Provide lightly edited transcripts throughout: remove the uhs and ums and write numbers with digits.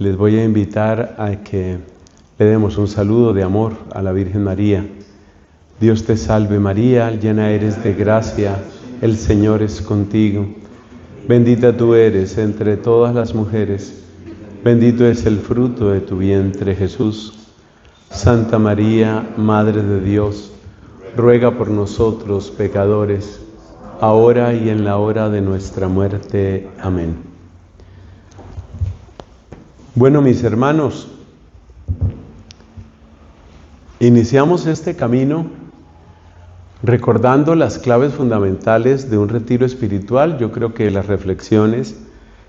les voy a invitar a que le demos un saludo de amor a la Virgen María. Dios te salve María, llena eres de gracia, el Señor es contigo. Bendita tú eres entre todas las mujeres, bendito es el fruto de tu vientre Jesús. Santa María, Madre de Dios, ruega por nosotros pecadores, ahora y en la hora de nuestra muerte. Amén. Bueno, mis hermanos, iniciamos este camino recordando las claves fundamentales de un retiro espiritual. Yo creo que las reflexiones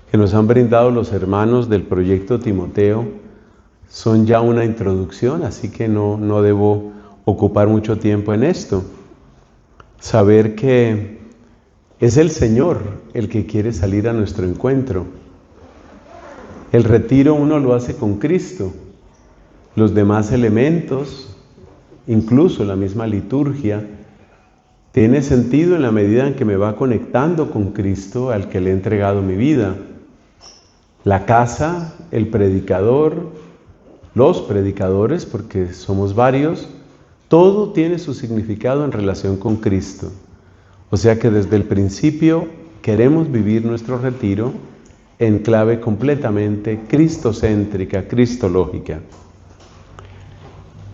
que nos han brindado los hermanos del proyecto Timoteo son ya una introducción, así que no debo ocupar mucho tiempo en esto. Saber que es el Señor el que quiere salir a nuestro encuentro. El retiro uno lo hace con Cristo. Los demás elementos, incluso la misma liturgia, tiene sentido en la medida en que me va conectando con Cristo al que le he entregado mi vida. La casa, el predicador, los predicadores, porque somos varios, todo tiene su significado en relación con Cristo. O sea que desde el principio queremos vivir nuestro retiro en clave completamente cristocéntrica, cristológica.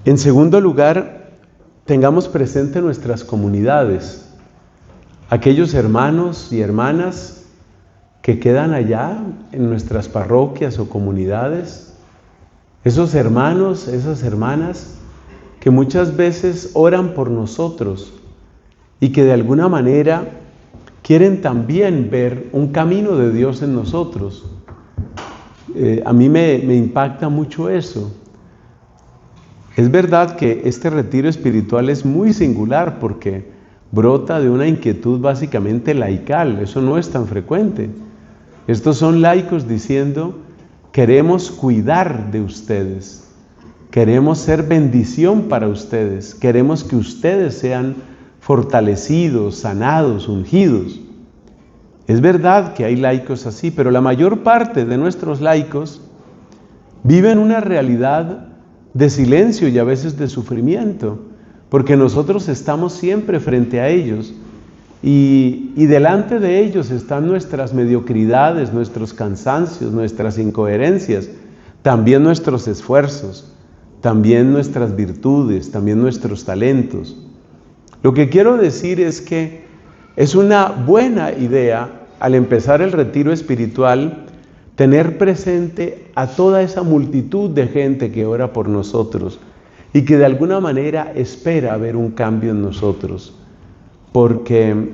En segundo lugar, tengamos presente nuestras comunidades, aquellos hermanos y hermanas que quedan allá en nuestras parroquias o comunidades, esos hermanos, esas hermanas que muchas veces oran por nosotros y que de alguna manera quieren también ver un camino de Dios en nosotros. A mí me impacta mucho eso. Es verdad que este retiro espiritual es muy singular porque brota de una inquietud básicamente laical. Eso no es tan frecuente. Estos son laicos diciendo: queremos cuidar de ustedes, queremos ser bendición para ustedes, queremos que ustedes sean fortalecidos, sanados, ungidos. Es verdad que hay laicos así, pero la mayor parte de nuestros laicos viven una realidad de silencio y a veces de sufrimiento, porque nosotros estamos siempre frente a ellos y delante de ellos están nuestras mediocridades, nuestros cansancios, nuestras incoherencias, también nuestros esfuerzos, también nuestras virtudes, también nuestros talentos. Lo que quiero decir es que es una buena idea al empezar el retiro espiritual tener presente a toda esa multitud de gente que ora por nosotros y que de alguna manera espera ver un cambio en nosotros. Porque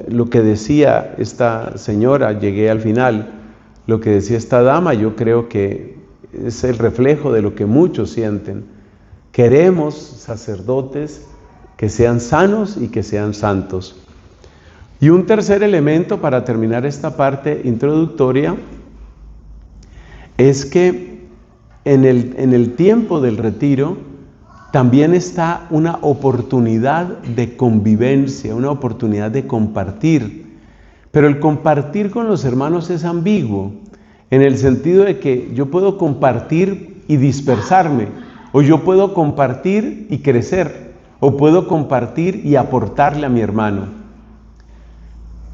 lo que decía esta señora, llegué al final, lo que decía esta dama, yo creo que es el reflejo de lo que muchos sienten. Queremos sacerdotes que sean sanos y que sean santos. Y un tercer elemento para terminar esta parte introductoria es que en el tiempo del retiro también está una oportunidad de convivencia, una oportunidad de compartir. Pero el compartir con los hermanos es ambiguo, en el sentido de que yo puedo compartir y dispersarme, o yo puedo compartir y crecer, o puedo compartir y aportarle a mi hermano.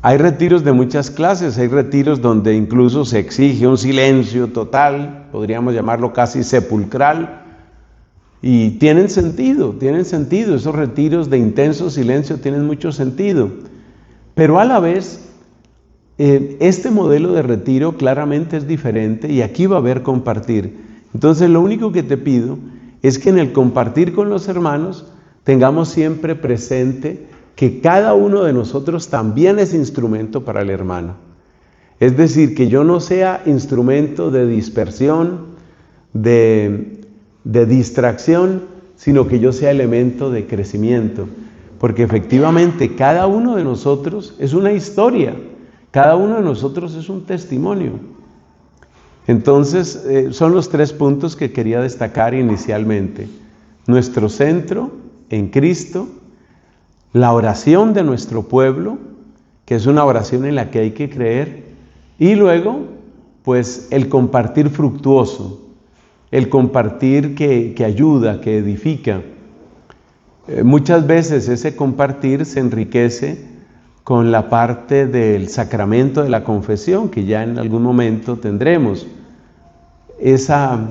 Hay retiros de muchas clases, hay retiros donde incluso se exige un silencio total, podríamos llamarlo casi sepulcral, y tienen sentido, esos retiros de intenso silencio tienen mucho sentido, pero a la vez este modelo de retiro claramente es diferente y aquí va a haber compartir. Entonces lo único que te pido es que en el compartir con los hermanos tengamos siempre presente que cada uno de nosotros también es instrumento para el hermano. Es decir, que yo no sea instrumento de dispersión, de distracción, sino que yo sea elemento de crecimiento. Porque efectivamente cada uno de nosotros es una historia, cada uno de nosotros es un testimonio. Entonces, son los 3 puntos que quería destacar inicialmente. Nuestro centro en Cristo, la oración de nuestro pueblo, que es una oración en la que hay que creer, y luego pues el compartir fructuoso, el compartir que ayuda, que edifica. Muchas veces ese compartir se enriquece con la parte del sacramento de la confesión, que ya en algún momento tendremos. Esa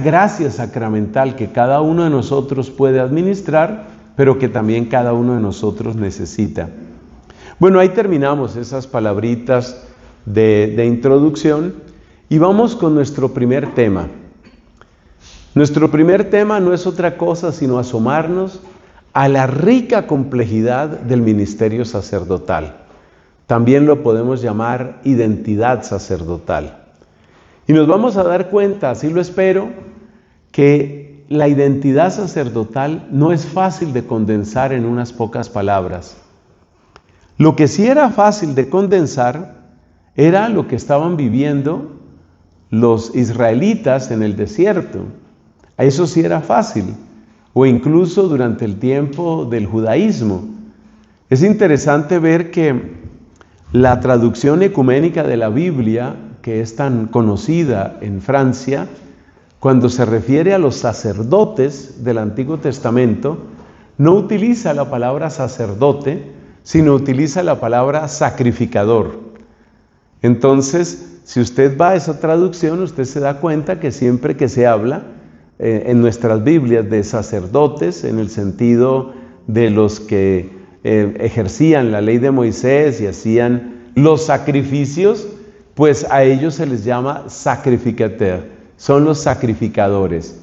gracia sacramental que cada uno de nosotros puede administrar, pero que también cada uno de nosotros necesita. Bueno, ahí terminamos esas palabritas de introducción y vamos con nuestro primer tema. Nuestro primer tema no es otra cosa sino asomarnos a la rica complejidad del ministerio sacerdotal. También lo podemos llamar identidad sacerdotal. Y nos vamos a dar cuenta, así lo espero, que la identidad sacerdotal no es fácil de condensar en unas pocas palabras. Lo que sí era fácil de condensar era lo que estaban viviendo los israelitas en el desierto. A eso sí era fácil, o incluso durante el tiempo del judaísmo. Es interesante ver que la traducción ecuménica de la Biblia, que es tan conocida en Francia, cuando se refiere a los sacerdotes del Antiguo Testamento, no utiliza la palabra sacerdote, sino utiliza la palabra sacrificador. Entonces, si usted va a esa traducción, usted se da cuenta que siempre que se habla en nuestras Biblias de sacerdotes, en el sentido de los que ejercían la ley de Moisés y hacían los sacrificios, pues a ellos se les llama sacrificateur, son los sacrificadores.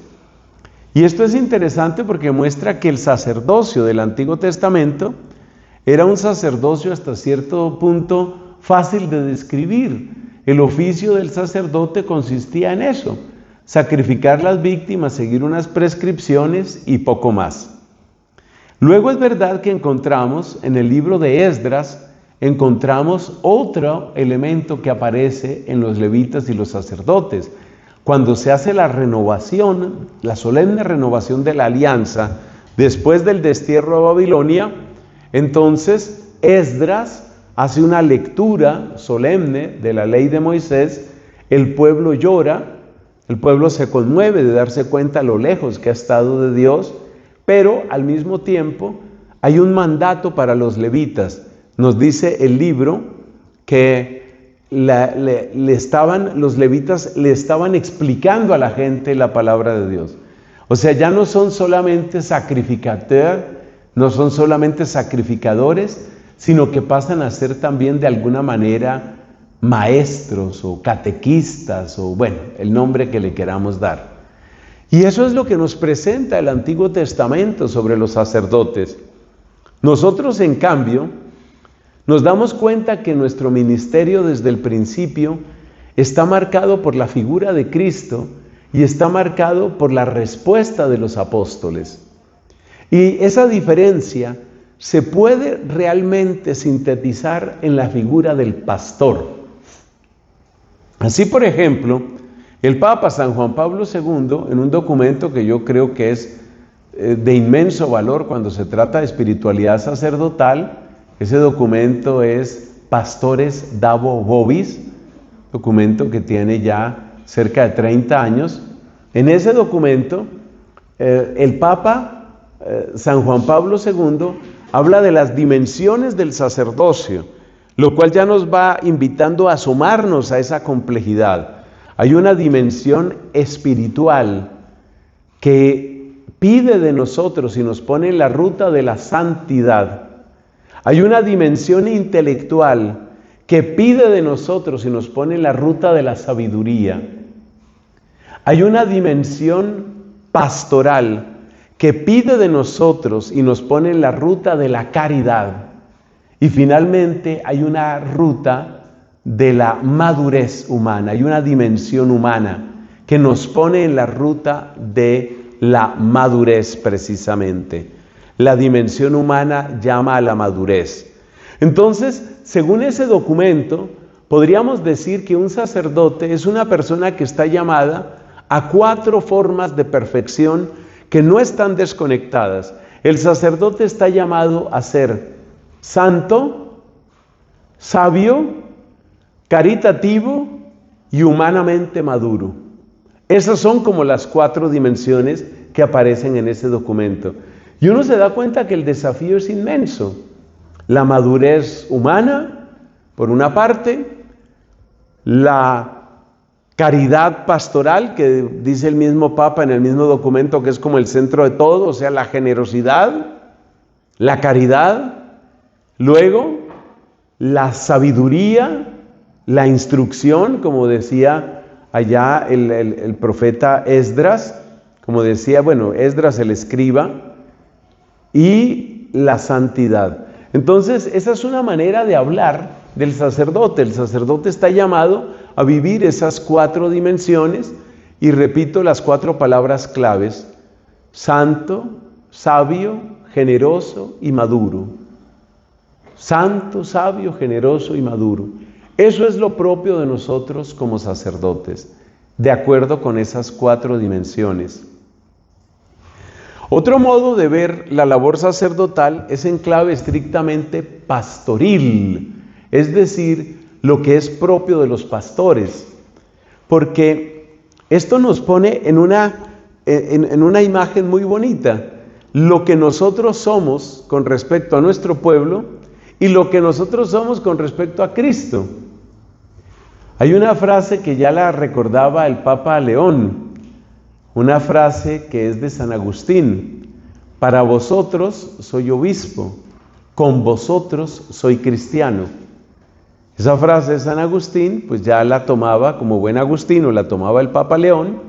Y esto es interesante porque muestra que el sacerdocio del Antiguo Testamento era un sacerdocio hasta cierto punto fácil de describir. El oficio del sacerdote consistía en eso: sacrificar las víctimas, seguir unas prescripciones y poco más. Luego es verdad que encontramos en el libro de Esdras, encontramos otro elemento que aparece en los levitas y los sacerdotes. Cuando se hace la renovación, la solemne renovación de la alianza, después del destierro a Babilonia, entonces Esdras hace una lectura solemne de la ley de Moisés, el pueblo llora, el pueblo se conmueve de darse cuenta lo lejos que ha estado de Dios, pero al mismo tiempo hay un mandato para los levitas. Nos dice el libro que los levitas le estaban explicando a la gente la palabra de Dios. O sea, ya no son solamente sacrificateurs, no son solamente sacrificadores, sino que pasan a ser también de alguna manera maestros o catequistas o bueno, el nombre que le queramos dar. Y eso es lo que nos presenta el Antiguo Testamento sobre los sacerdotes. Nosotros, en cambio, nos damos cuenta que nuestro ministerio desde el principio está marcado por la figura de Cristo y está marcado por la respuesta de los apóstoles. Y esa diferencia se puede realmente sintetizar en la figura del pastor. Así, por ejemplo, el Papa San Juan Pablo II, en un documento que yo creo que es de inmenso valor cuando se trata de espiritualidad sacerdotal, ese documento es Pastores Dabo Vobis, documento que tiene ya cerca de 30 años. En ese documento, el Papa San Juan Pablo II habla de las dimensiones del sacerdocio, lo cual ya nos va invitando a asomarnos a esa complejidad. Hay una dimensión espiritual que pide de nosotros y nos pone en la ruta de la santidad. Hay una dimensión intelectual que pide de nosotros y nos pone en la ruta de la sabiduría. Hay una dimensión pastoral que pide de nosotros y nos pone en la ruta de la caridad. Y finalmente hay una ruta de la madurez humana, hay una dimensión humana que nos pone en la ruta de la madurez precisamente. La dimensión humana llama a la madurez. Entonces, según ese documento, podríamos decir que un sacerdote es una persona que está llamada a 4 formas de perfección que no están desconectadas. El sacerdote está llamado a ser santo, sabio, caritativo y humanamente maduro. Esas son como las 4 dimensiones que aparecen en ese documento. Y uno se da cuenta que el desafío es inmenso. La madurez humana, por una parte, la caridad pastoral, que dice el mismo Papa en el mismo documento que es como el centro de todo, o sea, la generosidad, la caridad, luego la sabiduría, la instrucción, como decía allá el profeta Esdras, como decía, Esdras el escriba, y la santidad. Entonces, esa es una manera de hablar del sacerdote. El sacerdote está llamado a vivir esas 4 dimensiones, y repito las 4 palabras claves: santo, sabio, generoso y maduro. Santo, sabio, generoso y maduro. Eso es lo propio de nosotros como sacerdotes, de acuerdo con esas 4 dimensiones. Otro modo de ver la labor sacerdotal es en clave estrictamente pastoril, es decir, lo que es propio de los pastores, porque esto nos pone en una imagen muy bonita, lo que nosotros somos con respecto a nuestro pueblo y lo que nosotros somos con respecto a Cristo. Hay una frase que ya la recordaba el Papa León, una frase que es de San Agustín: para vosotros soy obispo, con vosotros soy cristiano. Esa frase de San Agustín, pues ya la tomaba como buen agustino, la tomaba el Papa León,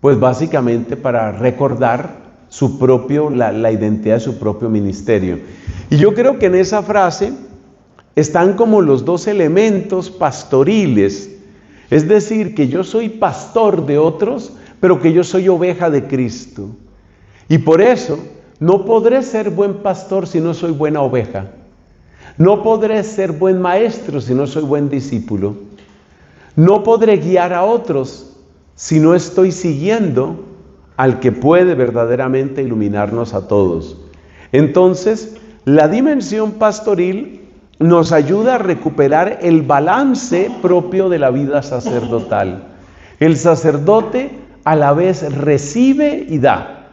pues básicamente para recordar la identidad de su propio ministerio. Y yo creo que en esa frase están como los 2 elementos pastoriles, es decir, que yo soy pastor de otros, pero que yo soy oveja de Cristo. Y por eso no podré ser buen pastor si no soy buena oveja. No podré ser buen maestro si no soy buen discípulo. No podré guiar a otros si no estoy siguiendo al que puede verdaderamente iluminarnos a todos. Entonces, la dimensión pastoril nos ayuda a recuperar el balance propio de la vida sacerdotal. El sacerdote a la vez recibe y da.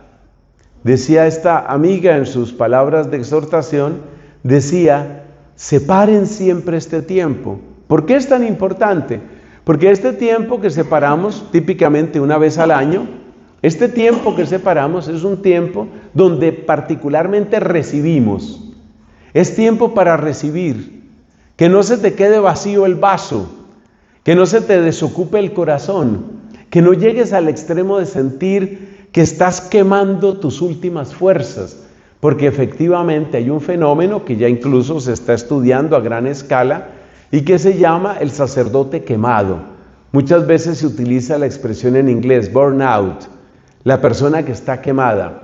Decía esta amiga en sus palabras de exhortación, decía: separen siempre este tiempo. ¿Por qué es tan importante? Porque este tiempo que separamos típicamente una vez al año, este tiempo que separamos es un tiempo donde particularmente recibimos. Es tiempo para recibir, que no se te quede vacío el vaso, que no se te desocupe el corazón, que no llegues al extremo de sentir que estás quemando tus últimas fuerzas, porque efectivamente hay un fenómeno que ya incluso se está estudiando a gran escala y que se llama el sacerdote quemado. Muchas veces se utiliza la expresión en inglés, burnout, la persona que está quemada.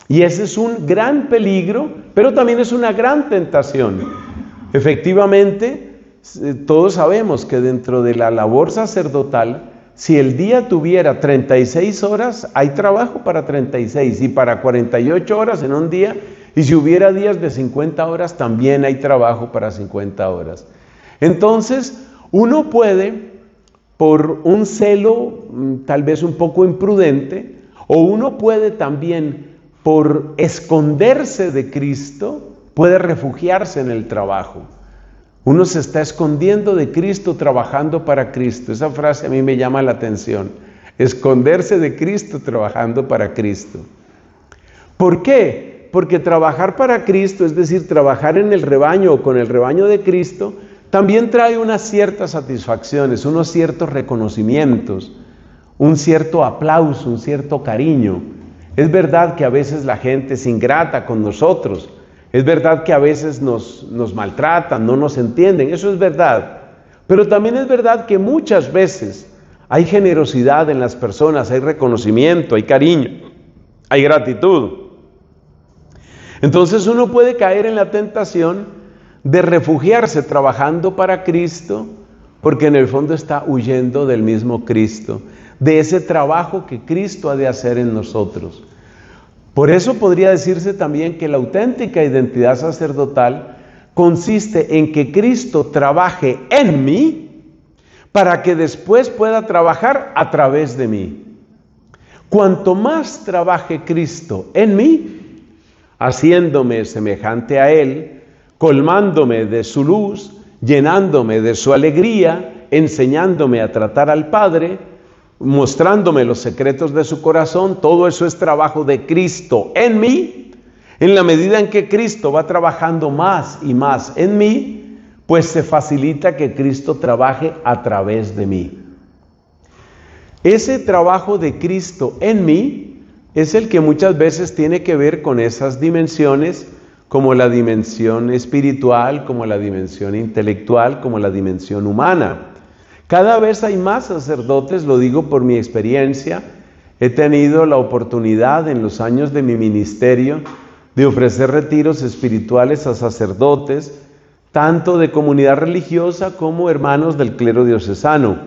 Y ese es un gran peligro, pero también es una gran tentación. Efectivamente, todos sabemos que dentro de la labor sacerdotal, si el día tuviera 36 horas, hay trabajo para 36 y para 48 horas en un día, y si hubiera días de 50 horas, también hay trabajo para 50 horas. Entonces, uno puede, por un celo tal vez un poco imprudente, o uno puede también, por esconderse de Cristo, puede refugiarse en el trabajo. Uno se está escondiendo de Cristo trabajando para Cristo. Esa frase a mí me llama la atención. Esconderse de Cristo trabajando para Cristo. ¿Por qué? Porque trabajar para Cristo, es decir, trabajar en el rebaño o con el rebaño de Cristo, también trae unas ciertas satisfacciones, unos ciertos reconocimientos, un cierto aplauso, un cierto cariño. Es verdad que a veces la gente es ingrata con nosotros. Es verdad que a veces nos maltratan, no nos entienden, eso es verdad. Pero también es verdad que muchas veces hay generosidad en las personas, hay reconocimiento, hay cariño, hay gratitud. Entonces uno puede caer en la tentación de refugiarse trabajando para Cristo, porque en el fondo está huyendo del mismo Cristo, de ese trabajo que Cristo ha de hacer en nosotros. Por eso podría decirse también que la auténtica identidad sacerdotal consiste en que Cristo trabaje en mí para que después pueda trabajar a través de mí. Cuanto más trabaje Cristo en mí, haciéndome semejante a Él, colmándome de su luz, llenándome de su alegría, enseñándome a tratar al Padre, mostrándome los secretos de su corazón, todo eso es trabajo de Cristo en mí. En la medida en que Cristo va trabajando más y más en mí, pues se facilita que Cristo trabaje a través de mí. Ese trabajo de Cristo en mí es el que muchas veces tiene que ver con esas dimensiones, como la dimensión espiritual, como la dimensión intelectual, como la dimensión humana. Cada vez hay más sacerdotes, lo digo por mi experiencia. He tenido la oportunidad en los años de mi ministerio de ofrecer retiros espirituales a sacerdotes, tanto de comunidad religiosa como hermanos del clero diocesano.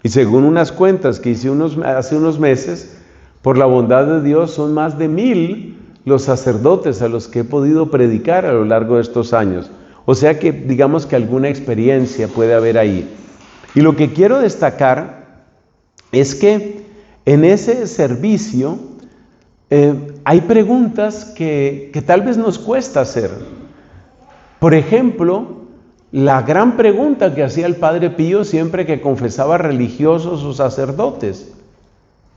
Y según unas cuentas que hice hace unos meses, por la bondad de Dios, son más de 1000 los sacerdotes a los que he podido predicar a lo largo de estos años. O sea que digamos que alguna experiencia puede haber ahí. Y lo que quiero destacar es que en ese servicio hay preguntas que tal vez nos cuesta hacer. Por ejemplo, la gran pregunta que hacía el Padre Pío siempre que confesaba religiosos o sacerdotes: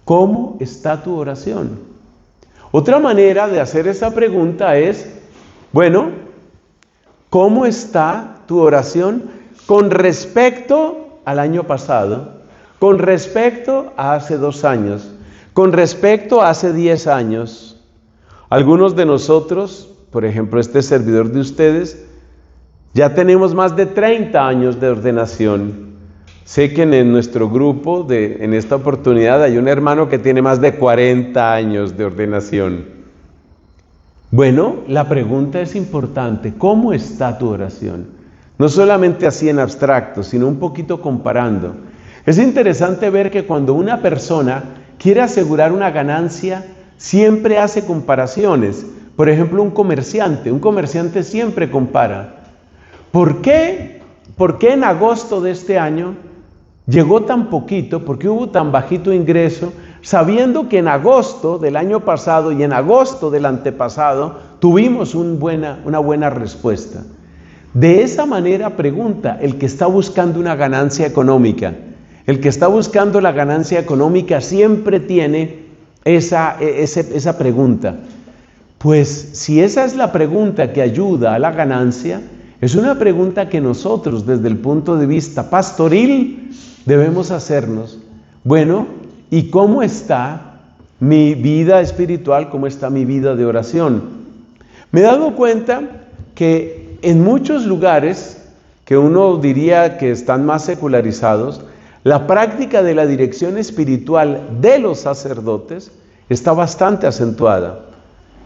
¿cómo está tu oración? Otra manera de hacer esa pregunta es, bueno, ¿cómo está tu oración con respecto al año pasado, con respecto a hace 2 años, con respecto a hace 10 años? Algunos de nosotros, por ejemplo, este servidor de ustedes, ya tenemos más de 30 años de ordenación. Sé que en nuestro grupo, en esta oportunidad, hay un hermano que tiene más de 40 años de ordenación. Bueno, la pregunta es importante: ¿cómo está tu oración? No solamente así en abstracto, sino un poquito comparando. Es interesante ver que cuando una persona quiere asegurar una ganancia, siempre hace comparaciones. Por ejemplo, un comerciante siempre compara. ¿Por qué en agosto de este año llegó tan poquito? ¿Por qué hubo tan bajito ingreso? Sabiendo que en agosto del año pasado y en agosto del antepasado tuvimos una buena respuesta. De esa manera pregunta el que está buscando una ganancia económica. El que está buscando la ganancia económica siempre tiene esa pregunta. Pues si esa es la pregunta que ayuda a la ganancia, es una pregunta que nosotros desde el punto de vista pastoril debemos hacernos. Bueno, ¿y cómo está mi vida espiritual? ¿Cómo está mi vida de oración? Me he dado cuenta que en muchos lugares que uno diría que están más secularizados, la práctica de la dirección espiritual de los sacerdotes está bastante acentuada.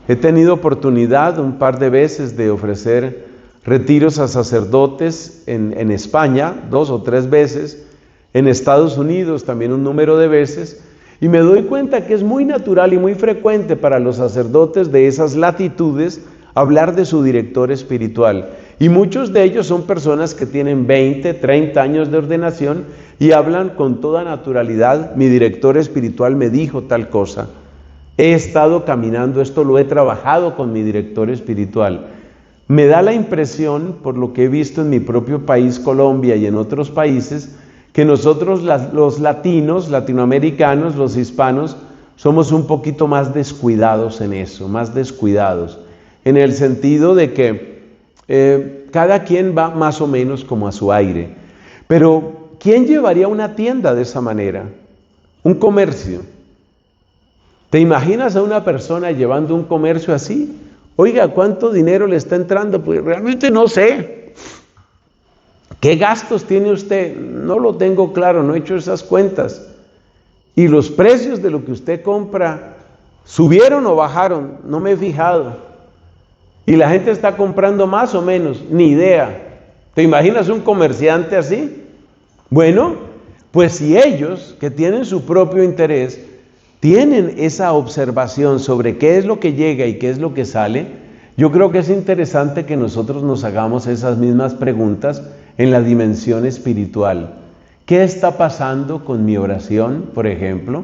He tenido oportunidad un par de veces de ofrecer retiros a sacerdotes en España, 2 o 3 veces, en Estados Unidos también un número de veces, y me doy cuenta que es muy natural y muy frecuente para los sacerdotes de esas latitudes hablar de su director espiritual. Y muchos de ellos son personas que tienen 20, 30 años de ordenación y hablan con toda naturalidad: mi director espiritual me dijo tal cosa. He estado caminando esto, lo he trabajado con mi director espiritual. Me da la impresión, por lo que he visto en mi propio país, Colombia, y en otros países, que nosotros los latinos, latinoamericanos, los hispanos, somos un poquito más descuidados en eso, más descuidados, en el sentido de que cada quien va más o menos como a su aire. Pero ¿quién llevaría una tienda de esa manera? Un comercio. ¿Te imaginas a una persona llevando un comercio así? Oiga, ¿cuánto dinero le está entrando? Pues realmente no sé. ¿Qué gastos tiene usted? No lo tengo claro, no he hecho esas cuentas. ¿Y los precios de lo que usted compra subieron o bajaron? No me he fijado. ¿Y la gente está comprando más o menos? Ni idea. ¿Te imaginas un comerciante así? Bueno, pues si ellos, que tienen su propio interés, tienen esa observación sobre qué es lo que llega y qué es lo que sale, yo creo que es interesante que nosotros nos hagamos esas mismas preguntas en la dimensión espiritual. ¿qué está pasando con mi oración, por ejemplo?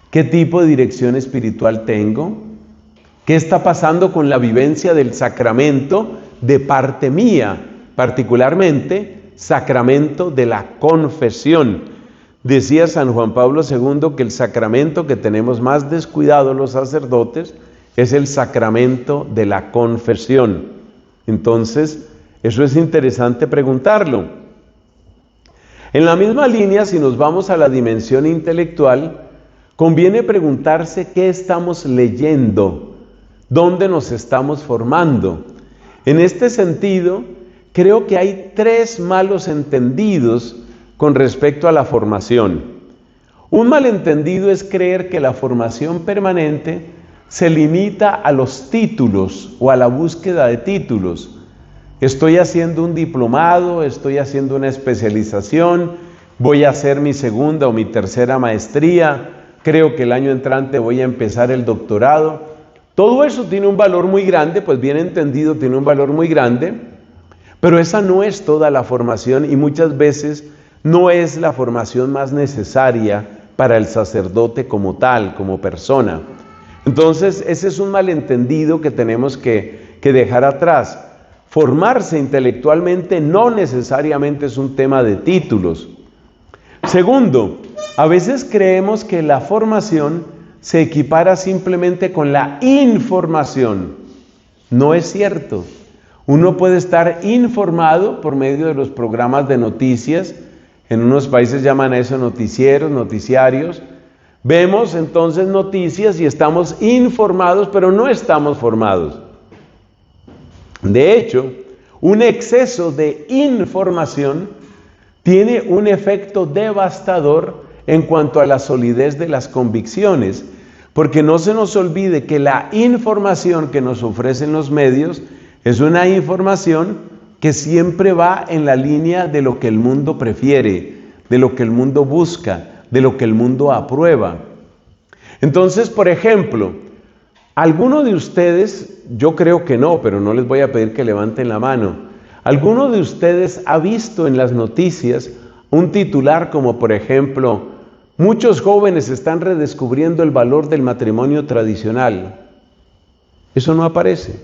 ¿Qué tipo de dirección espiritual tengo? ¿Qué está pasando con la vivencia del sacramento de parte mía? Particularmente, sacramento de la confesión. Decía San Juan Pablo II que el sacramento que tenemos más descuidado los sacerdotes es el sacramento de la confesión. Entonces, eso es interesante preguntarlo. En la misma línea, si nos vamos a la dimensión intelectual, conviene preguntarse qué estamos leyendo, dónde nos estamos formando. En este sentido, creo que hay 3 malos entendidos con respecto a la formación. Un malentendido es creer que la formación permanente se limita a los títulos o a la búsqueda de títulos. Estoy haciendo un diplomado, estoy haciendo una especialización, voy a hacer mi segunda o mi tercera maestría, creo que el año entrante voy a empezar el doctorado. Todo eso tiene un valor muy grande, pues bien entendido tiene un valor muy grande, pero esa no es toda la formación y muchas veces no es la formación más necesaria para el sacerdote como tal, como persona. Entonces, ese es un malentendido que tenemos que dejar atrás. Formarse intelectualmente no necesariamente es un tema de títulos. Segundo, a veces creemos que la formación se equipara simplemente con la información. No es cierto. Uno puede estar informado por medio de los programas de noticias. En unos países llaman a eso noticieros, noticiarios. Vemos entonces noticias y estamos informados, pero no estamos formados. De hecho, un exceso de información tiene un efecto devastador en cuanto a la solidez de las convicciones, porque no se nos olvide que la información que nos ofrecen los medios es una información que siempre va en la línea de lo que el mundo prefiere, de lo que el mundo busca, de lo que el mundo aprueba. Entonces, por ejemplo, ¿alguno de ustedes, yo creo que no, pero no les voy a pedir que levanten la mano, ¿alguno de ustedes ha visto en las noticias un titular como, por ejemplo, muchos jóvenes están redescubriendo el valor del matrimonio tradicional? Eso no aparece.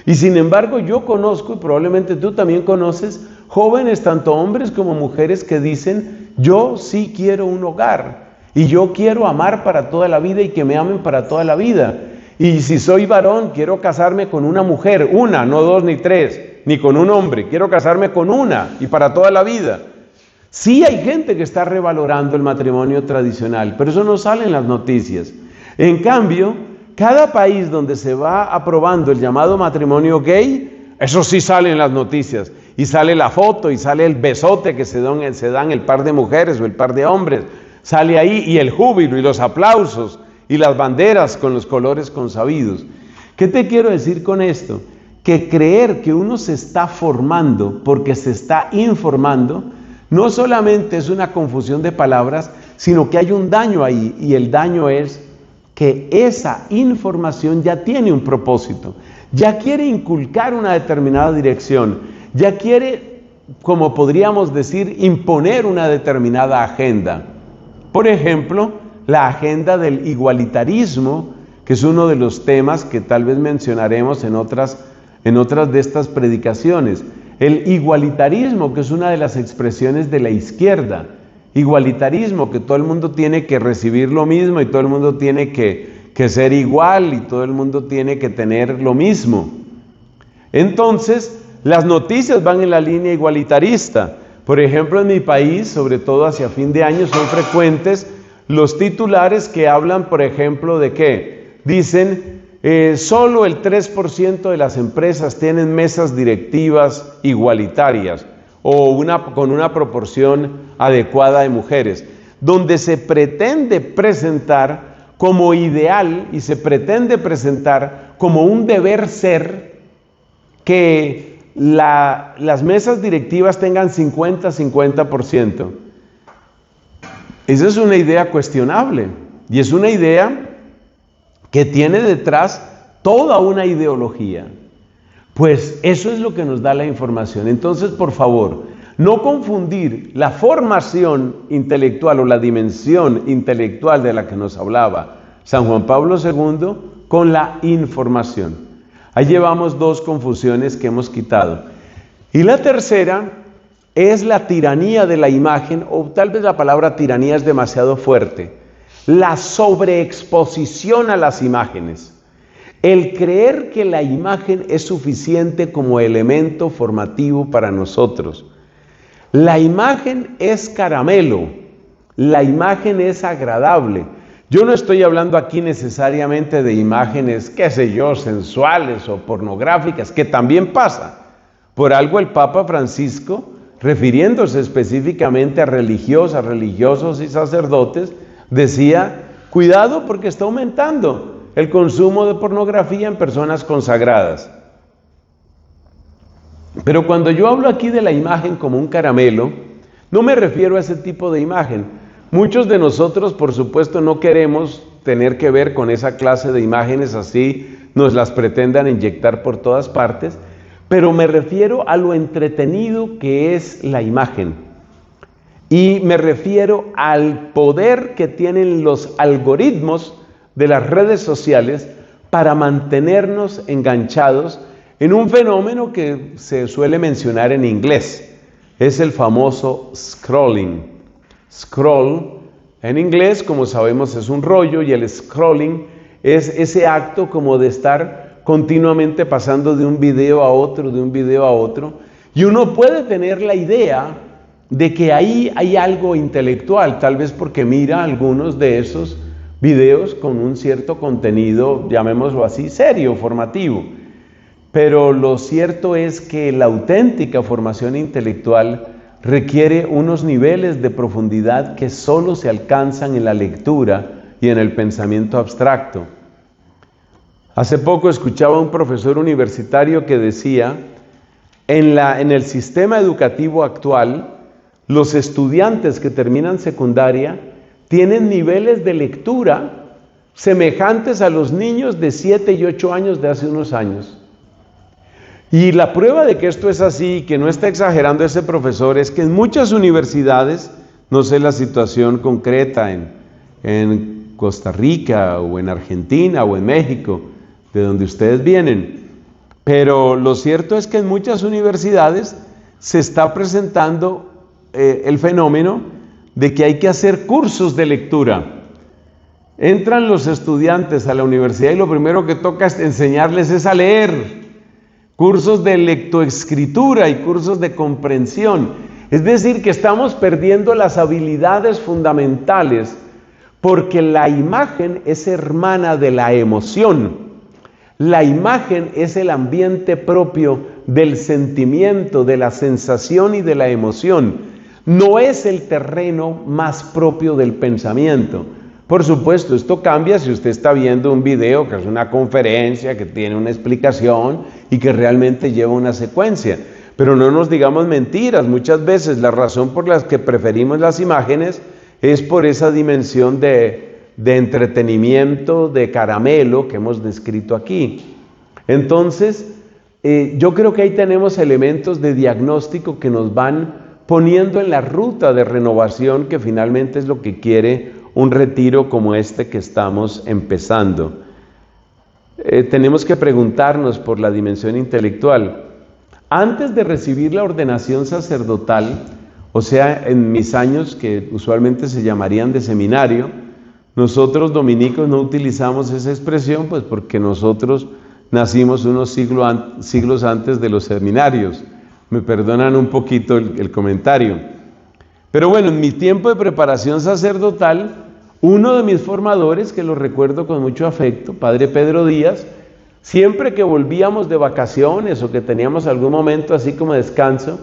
Y sin embargo yo conozco, y probablemente tú también conoces, jóvenes, tanto hombres como mujeres, que dicen, yo sí quiero un hogar, y yo quiero amar para toda la vida y que me amen para toda la vida. Y si soy varón, quiero casarme con una mujer, una, no 2 ni 3, ni con un hombre, quiero casarme con una y para toda la vida. Sí hay gente que está revalorando el matrimonio tradicional, pero eso no sale en las noticias. En cambio, cada país donde se va aprobando el llamado matrimonio gay, eso sí sale en las noticias. Y sale la foto, y sale el besote que se dan el par de mujeres o el par de hombres. Sale ahí, y el júbilo, y los aplausos, y las banderas con los colores consabidos. ¿Qué te quiero decir con esto? Que creer que uno se está formando porque se está informando, no solamente es una confusión de palabras, sino que hay un daño ahí, y el daño es que esa información ya tiene un propósito, ya quiere inculcar una determinada dirección, ya quiere, como podríamos decir, imponer una determinada agenda. Por ejemplo, la agenda del igualitarismo, que es uno de los temas que tal vez mencionaremos en otras de estas predicaciones. El igualitarismo, que es una de las expresiones de la izquierda. Igualitarismo, que todo el mundo tiene que recibir lo mismo y todo el mundo tiene que ser igual y todo el mundo tiene que tener lo mismo. Entonces, las noticias van en la línea igualitarista. Por ejemplo, en mi país, sobre todo hacia fin de año, son frecuentes los titulares que hablan, por ejemplo, ¿de qué? Dicen, solo el 3% de las empresas tienen mesas directivas igualitarias o con una proporción adecuada de mujeres, donde se pretende presentar como ideal y se pretende presentar como un deber ser que las mesas directivas tengan 50-50%. Esa es una idea cuestionable y es una idea que tiene detrás toda una ideología. Pues eso es lo que nos da la información. Entonces, por favor, No confundir la formación intelectual o la dimensión intelectual de la que nos hablaba San Juan Pablo II con la información. Ahí llevamos dos confusiones que hemos quitado. Y la tercera es la tiranía de la imagen, o tal vez la palabra tiranía es demasiado fuerte, la sobreexposición a las imágenes. El creer que la imagen es suficiente como elemento formativo para nosotros. La imagen es caramelo, la imagen es agradable. Yo no estoy hablando aquí necesariamente de imágenes, qué sé yo, sensuales o pornográficas, que también pasa. Por algo el Papa Francisco, refiriéndose específicamente a religiosos y sacerdotes, decía, cuidado porque está aumentando el consumo de pornografía en personas consagradas. Pero cuando yo hablo aquí de la imagen como un caramelo, no me refiero a ese tipo de imagen. Muchos de nosotros, por supuesto, no queremos tener que ver con esa clase de imágenes así, nos las pretendan inyectar por todas partes, pero me refiero a lo entretenido que es la imagen. Y me refiero al poder que tienen los algoritmos de las redes sociales para mantenernos enganchados en un fenómeno que se suele mencionar en inglés. Es el famoso scrolling. Scroll, en inglés, como sabemos, es un rollo, y el scrolling es ese acto como de estar continuamente pasando de un video a otro, y uno puede tener la idea de que ahí hay algo intelectual, tal vez porque mira algunos de esos videos con un cierto contenido, llamémoslo así, serio, formativo. Pero lo cierto es que la auténtica formación intelectual requiere unos niveles de profundidad que solo se alcanzan en la lectura y en el pensamiento abstracto. Hace poco escuchaba a un profesor universitario que decía, en el sistema educativo actual, los estudiantes que terminan secundaria tienen niveles de lectura semejantes a los niños de 7 y 8 años de hace unos años. Y la prueba de que esto es así, que no está exagerando ese profesor, es que en muchas universidades, no sé la situación concreta en Costa Rica o en Argentina o en México, de donde ustedes vienen, pero lo cierto es que en muchas universidades se está presentando el fenómeno de que hay que hacer cursos de lectura. Entran los estudiantes a la universidad y lo primero que toca enseñarles es a leer. Cursos de lectoescritura y cursos de comprensión. Es decir, que estamos perdiendo las habilidades fundamentales porque la imagen es hermana de la emoción. La imagen es el ambiente propio del sentimiento, de la sensación y de la emoción. No es el terreno más propio del pensamiento. Por supuesto, esto cambia si usted está viendo un video que es una conferencia, que tiene una explicación y que realmente lleva una secuencia. Pero no nos digamos mentiras, muchas veces la razón por la que preferimos las imágenes es por esa dimensión de entretenimiento, de caramelo que hemos descrito aquí. Entonces, yo creo que ahí tenemos elementos de diagnóstico que nos van poniendo en la ruta de renovación que finalmente es lo que quiere un retiro como este que estamos empezando. Tenemos que preguntarnos por la dimensión intelectual. Antes de recibir la ordenación sacerdotal, o sea, en mis años que usualmente se llamarían de seminario, nosotros dominicos no utilizamos esa expresión, pues porque nosotros nacimos unos siglos antes de los seminarios. Me perdonan un poquito el comentario. Pero bueno, en mi tiempo de preparación sacerdotal, uno de mis formadores, que lo recuerdo con mucho afecto, Padre Pedro Díaz, siempre que volvíamos de vacaciones o que teníamos algún momento así como descanso,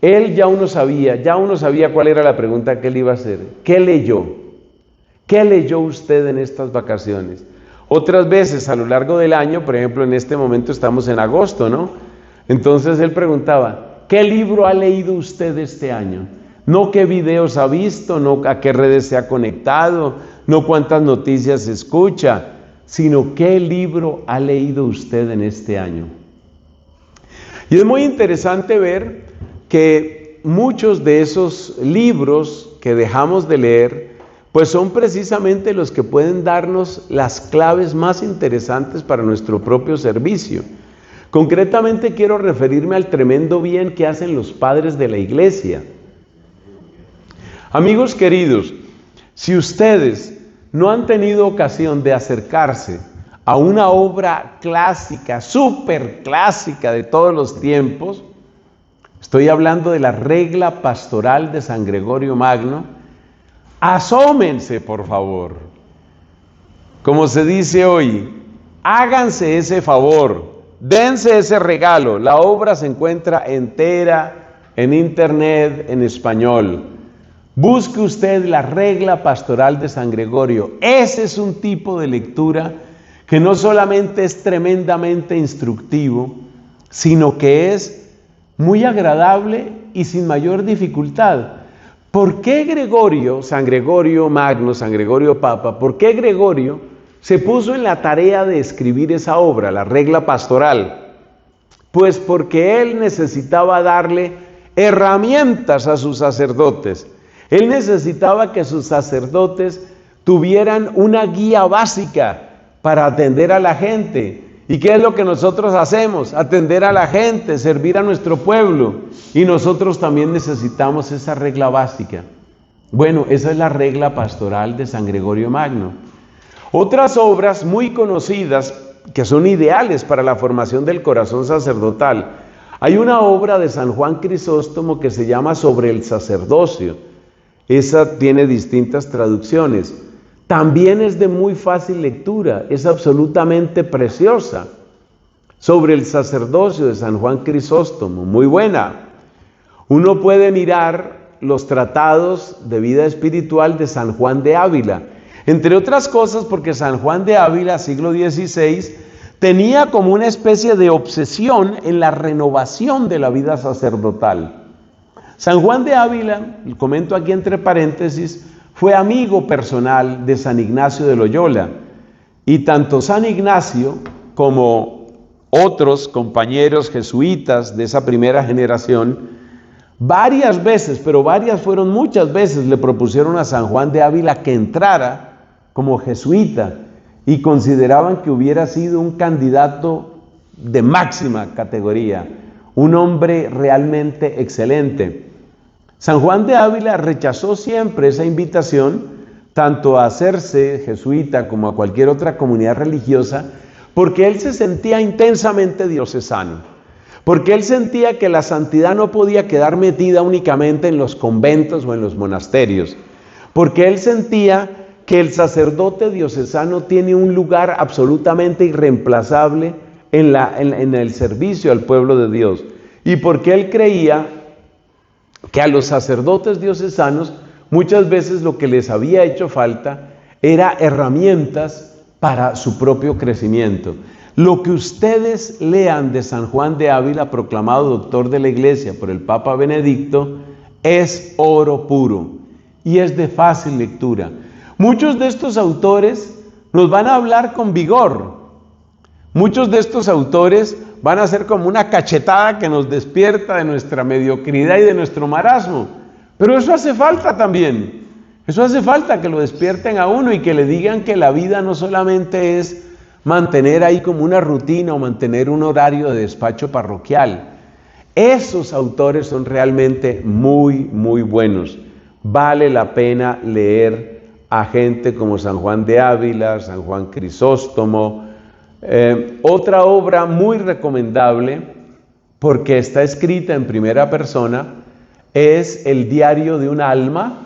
él ya uno sabía cuál era la pregunta que él iba a hacer. ¿Qué leyó? ¿Qué leyó usted en estas vacaciones? Otras veces a lo largo del año, por ejemplo, en este momento estamos en agosto, ¿no? Entonces él preguntaba, ¿qué libro ha leído usted este año? No qué videos ha visto, no a qué redes se ha conectado, no cuántas noticias escucha, sino qué libro ha leído usted en este año. Y es muy interesante ver que muchos de esos libros que dejamos de leer, pues son precisamente los que pueden darnos las claves más interesantes para nuestro propio servicio. Concretamente quiero referirme al tremendo bien que hacen los padres de la iglesia. Amigos queridos, si ustedes no han tenido ocasión de acercarse a una obra clásica, súper clásica de todos los tiempos, estoy hablando de la regla pastoral de San Gregorio Magno, asómense por favor. Como se dice hoy, háganse ese favor. Dense ese regalo. La obra se encuentra entera en internet, en español. Busque usted la regla pastoral de San Gregorio. Ese es un tipo de lectura que no solamente es tremendamente instructivo, sino que es muy agradable y sin mayor dificultad. ¿Por qué Gregorio, San Gregorio Magno, San Gregorio Papa, por qué Gregorio se puso en la tarea de escribir esa obra, la regla pastoral? Pues porque él necesitaba darle herramientas a sus sacerdotes. Él necesitaba que sus sacerdotes tuvieran una guía básica para atender a la gente. ¿Y qué es lo que nosotros hacemos? Atender a la gente, servir a nuestro pueblo. Y nosotros también necesitamos esa regla básica. Bueno, esa es la regla pastoral de San Gregorio Magno. Otras obras muy conocidas que son ideales para la formación del corazón sacerdotal. Hay una obra de San Juan Crisóstomo que se llama Sobre el sacerdocio. Esa tiene distintas traducciones. También es de muy fácil lectura, es absolutamente preciosa. Sobre el sacerdocio de San Juan Crisóstomo, muy buena. Uno puede mirar los tratados de vida espiritual de San Juan de Ávila, entre otras cosas porque San Juan de Ávila, siglo XVI, tenía como una especie de obsesión en la renovación de la vida sacerdotal. San Juan de Ávila, comento aquí entre paréntesis, fue amigo personal de San Ignacio de Loyola, y tanto San Ignacio como otros compañeros jesuitas de esa primera generación, varias veces, pero fueron muchas veces, le propusieron a San Juan de Ávila que entrara como jesuita y consideraban que hubiera sido un candidato de máxima categoría, un hombre realmente excelente. San Juan de Ávila rechazó siempre esa invitación, tanto a hacerse jesuita como a cualquier otra comunidad religiosa, porque él se sentía intensamente diocesano, porque él sentía que la santidad no podía quedar metida únicamente en los conventos o en los monasterios, porque él sentía que el sacerdote diocesano tiene un lugar absolutamente irreemplazable en el servicio al pueblo de Dios, y porque él creía que a los sacerdotes diocesanos muchas veces lo que les había hecho falta era herramientas para su propio crecimiento. Lo que ustedes lean de San Juan de Ávila, proclamado doctor de la Iglesia por el Papa Benedicto, es oro puro y es de fácil lectura. Muchos de estos autores nos van a hablar con vigor. Muchos de estos autores van a ser como una cachetada que nos despierta de nuestra mediocridad y de nuestro marasmo. Pero eso hace falta también. Eso hace falta que lo despierten a uno y que le digan que la vida no solamente es mantener ahí como una rutina o mantener un horario de despacho parroquial. Esos autores son realmente muy, muy buenos. Vale la pena leer a gente como San Juan de Ávila, San Juan Crisóstomo. Otra obra muy recomendable, porque está escrita en primera persona, es el Diario de un alma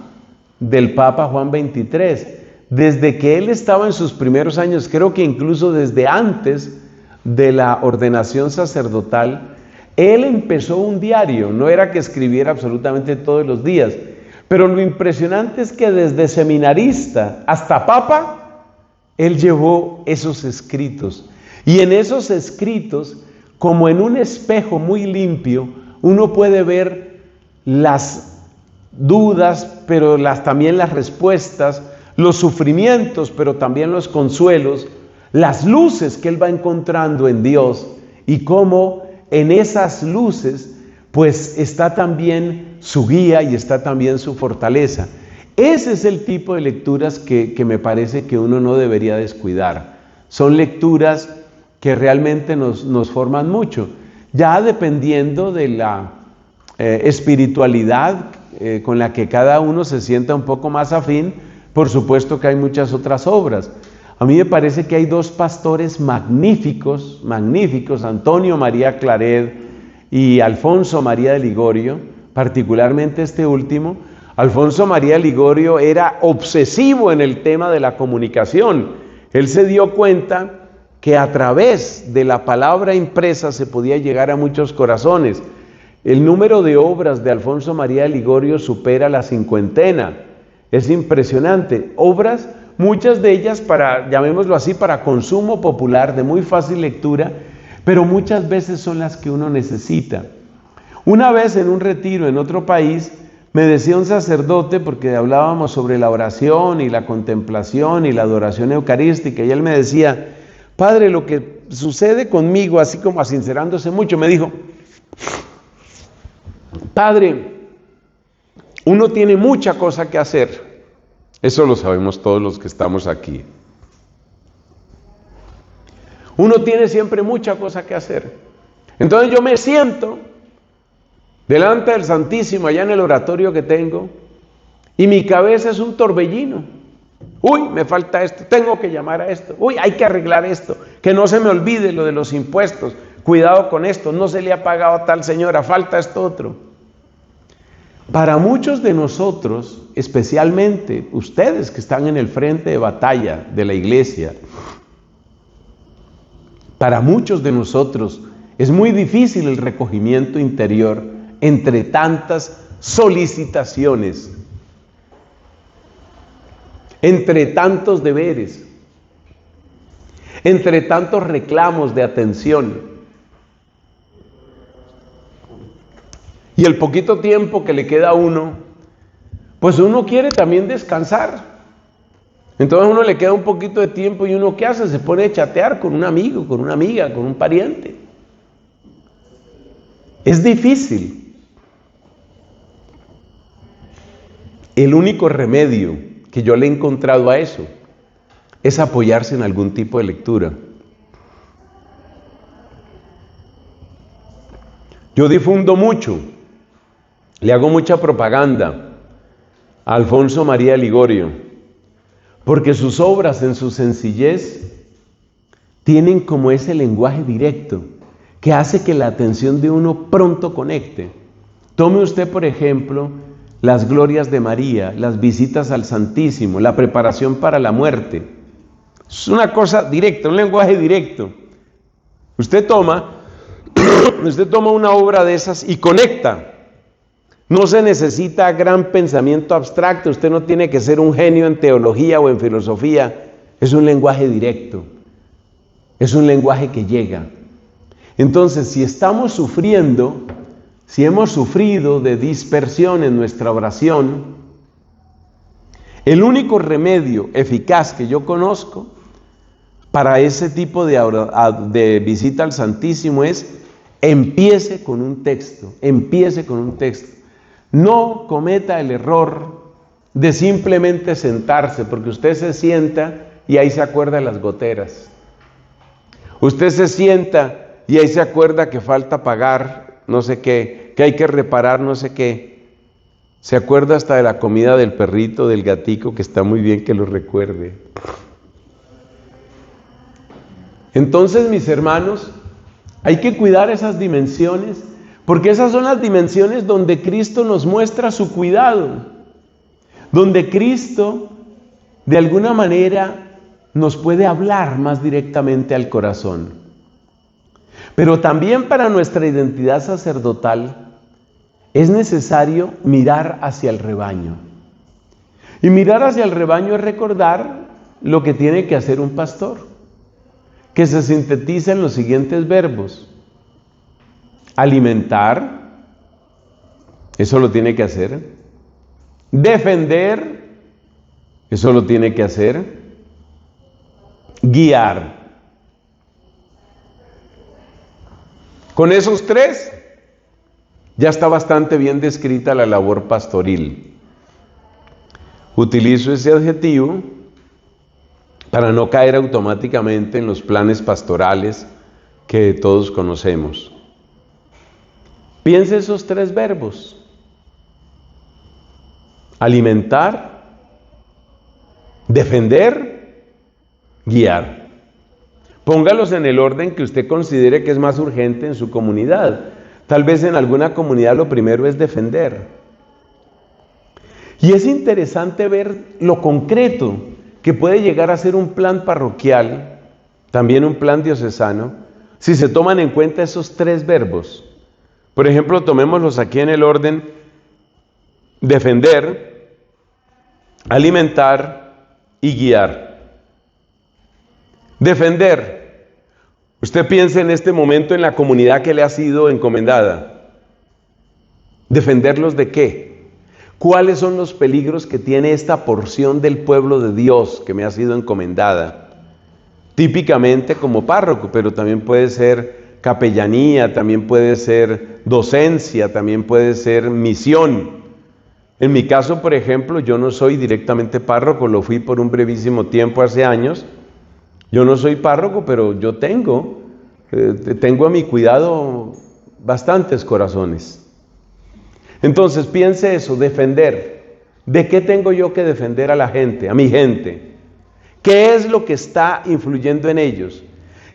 del Papa Juan XXIII. Desde que él estaba en sus primeros años, creo que incluso desde antes de la ordenación sacerdotal, él empezó un diario. No era que escribiera absolutamente todos los días, pero lo impresionante es que desde seminarista hasta papa, él llevó esos escritos. Y en esos escritos, como en un espejo muy limpio, uno puede ver las dudas, pero también las respuestas, los sufrimientos, pero también los consuelos, las luces que él va encontrando en Dios, y cómo en esas luces pues está también su guía y está también su fortaleza. Ese es el tipo de lecturas que me parece que uno no debería descuidar. Son lecturas que realmente nos forman mucho, ya dependiendo de la espiritualidad con la que cada uno se sienta un poco más afín. Por supuesto que hay muchas otras obras. A mí me parece que hay dos pastores magníficos, Antonio María Claret y Alfonso María de Ligorio, particularmente este último. Alfonso María de Ligorio era obsesivo en el tema de la comunicación. Él se dio cuenta que a través de la palabra impresa se podía llegar a muchos corazones. El número de obras de Alfonso María de Ligorio supera la 50. Es impresionante. Obras, muchas de ellas para, llamémoslo así, para consumo popular, de muy fácil lectura, pero muchas veces son las que uno necesita. Una vez en un retiro en otro país, me decía un sacerdote, porque hablábamos sobre la oración y la contemplación y la adoración eucarística, y él me decía: Padre, lo que sucede conmigo, así como sincerándose mucho, me dijo: Padre, uno tiene mucha cosa que hacer. Eso lo sabemos todos los que estamos aquí. Uno tiene siempre mucha cosa que hacer. Entonces yo me siento delante del Santísimo, allá en el oratorio que tengo, y mi cabeza es un torbellino. Uy, me falta esto, tengo que llamar a esto. Uy, hay que arreglar esto, que no se me olvide lo de los impuestos. Cuidado con esto, no se le ha pagado a tal señora, falta esto otro. Para muchos de nosotros, especialmente ustedes que están en el frente de batalla de la iglesia, para muchos de nosotros es muy difícil el recogimiento interior entre tantas solicitaciones, entre tantos deberes, entre tantos reclamos de atención. Y el poquito tiempo que le queda a uno, pues uno quiere también descansar. Entonces a uno le queda un poquito de tiempo y uno ¿qué hace? Se pone a chatear con un amigo, con una amiga, con un pariente. Es difícil. El único remedio que yo le he encontrado a eso es apoyarse en algún tipo de lectura. Yo difundo mucho, le hago mucha propaganda a Alfonso María de Ligorio, porque sus obras en su sencillez tienen como ese lenguaje directo que hace que la atención de uno pronto conecte. Tome usted, por ejemplo, las glorias de María, las visitas al Santísimo, la preparación para la muerte. Es una cosa directa, un lenguaje directo. Usted toma una obra de esas y conecta. No se necesita gran pensamiento abstracto, usted no tiene que ser un genio en teología o en filosofía. Es un lenguaje directo, es un lenguaje que llega. Entonces, si estamos sufriendo, si hemos sufrido de dispersión en nuestra oración, el único remedio eficaz que yo conozco para ese tipo de visita al Santísimo es: empiece con un texto, No cometa el error de simplemente sentarse, porque usted se sienta y ahí se acuerda de las goteras. Usted se sienta y ahí se acuerda que falta pagar no sé qué, que hay que reparar no sé qué. Se acuerda hasta de la comida del perrito, del gatico, que está muy bien que lo recuerde. Entonces, mis hermanos, hay que cuidar esas dimensiones, porque esas son las dimensiones donde Cristo nos muestra su cuidado, donde Cristo de alguna manera nos puede hablar más directamente al corazón. Pero también para nuestra identidad sacerdotal es necesario mirar hacia el rebaño. Y mirar hacia el rebaño es recordar lo que tiene que hacer un pastor, que se sintetiza en los siguientes verbos: alimentar, eso lo tiene que hacer; defender, eso lo tiene que hacer; guiar. Con esos tres Ya está bastante bien descrita la labor pastoril. Utilizo ese adjetivo para no caer automáticamente en los planes pastorales que todos conocemos. Piense esos 3 verbos: alimentar, defender, guiar. Póngalos en el orden que usted considere que es más urgente en su comunidad. Tal vez en alguna comunidad lo primero es defender. Y es interesante ver lo concreto que puede llegar a ser un plan parroquial, también un plan diocesano, si se toman en cuenta esos 3 verbos. Por ejemplo, tomémoslos aquí en el orden: defender, alimentar y guiar. Defender. Usted piensa en este momento en la comunidad que le ha sido encomendada. ¿Defenderlos de qué? ¿Cuáles son los peligros que tiene esta porción del pueblo de Dios que me ha sido encomendada? Típicamente como párroco, pero también puede ser capellanía, también puede ser docencia, también puede ser misión. En mi caso, por ejemplo, yo no soy directamente párroco, lo fui por un brevísimo tiempo hace años. Yo no soy párroco, pero yo tengo a mi cuidado bastantes corazones. Entonces piense eso: defender. ¿De qué tengo yo que defender a la gente, a mi gente? ¿Qué es lo que está influyendo en ellos?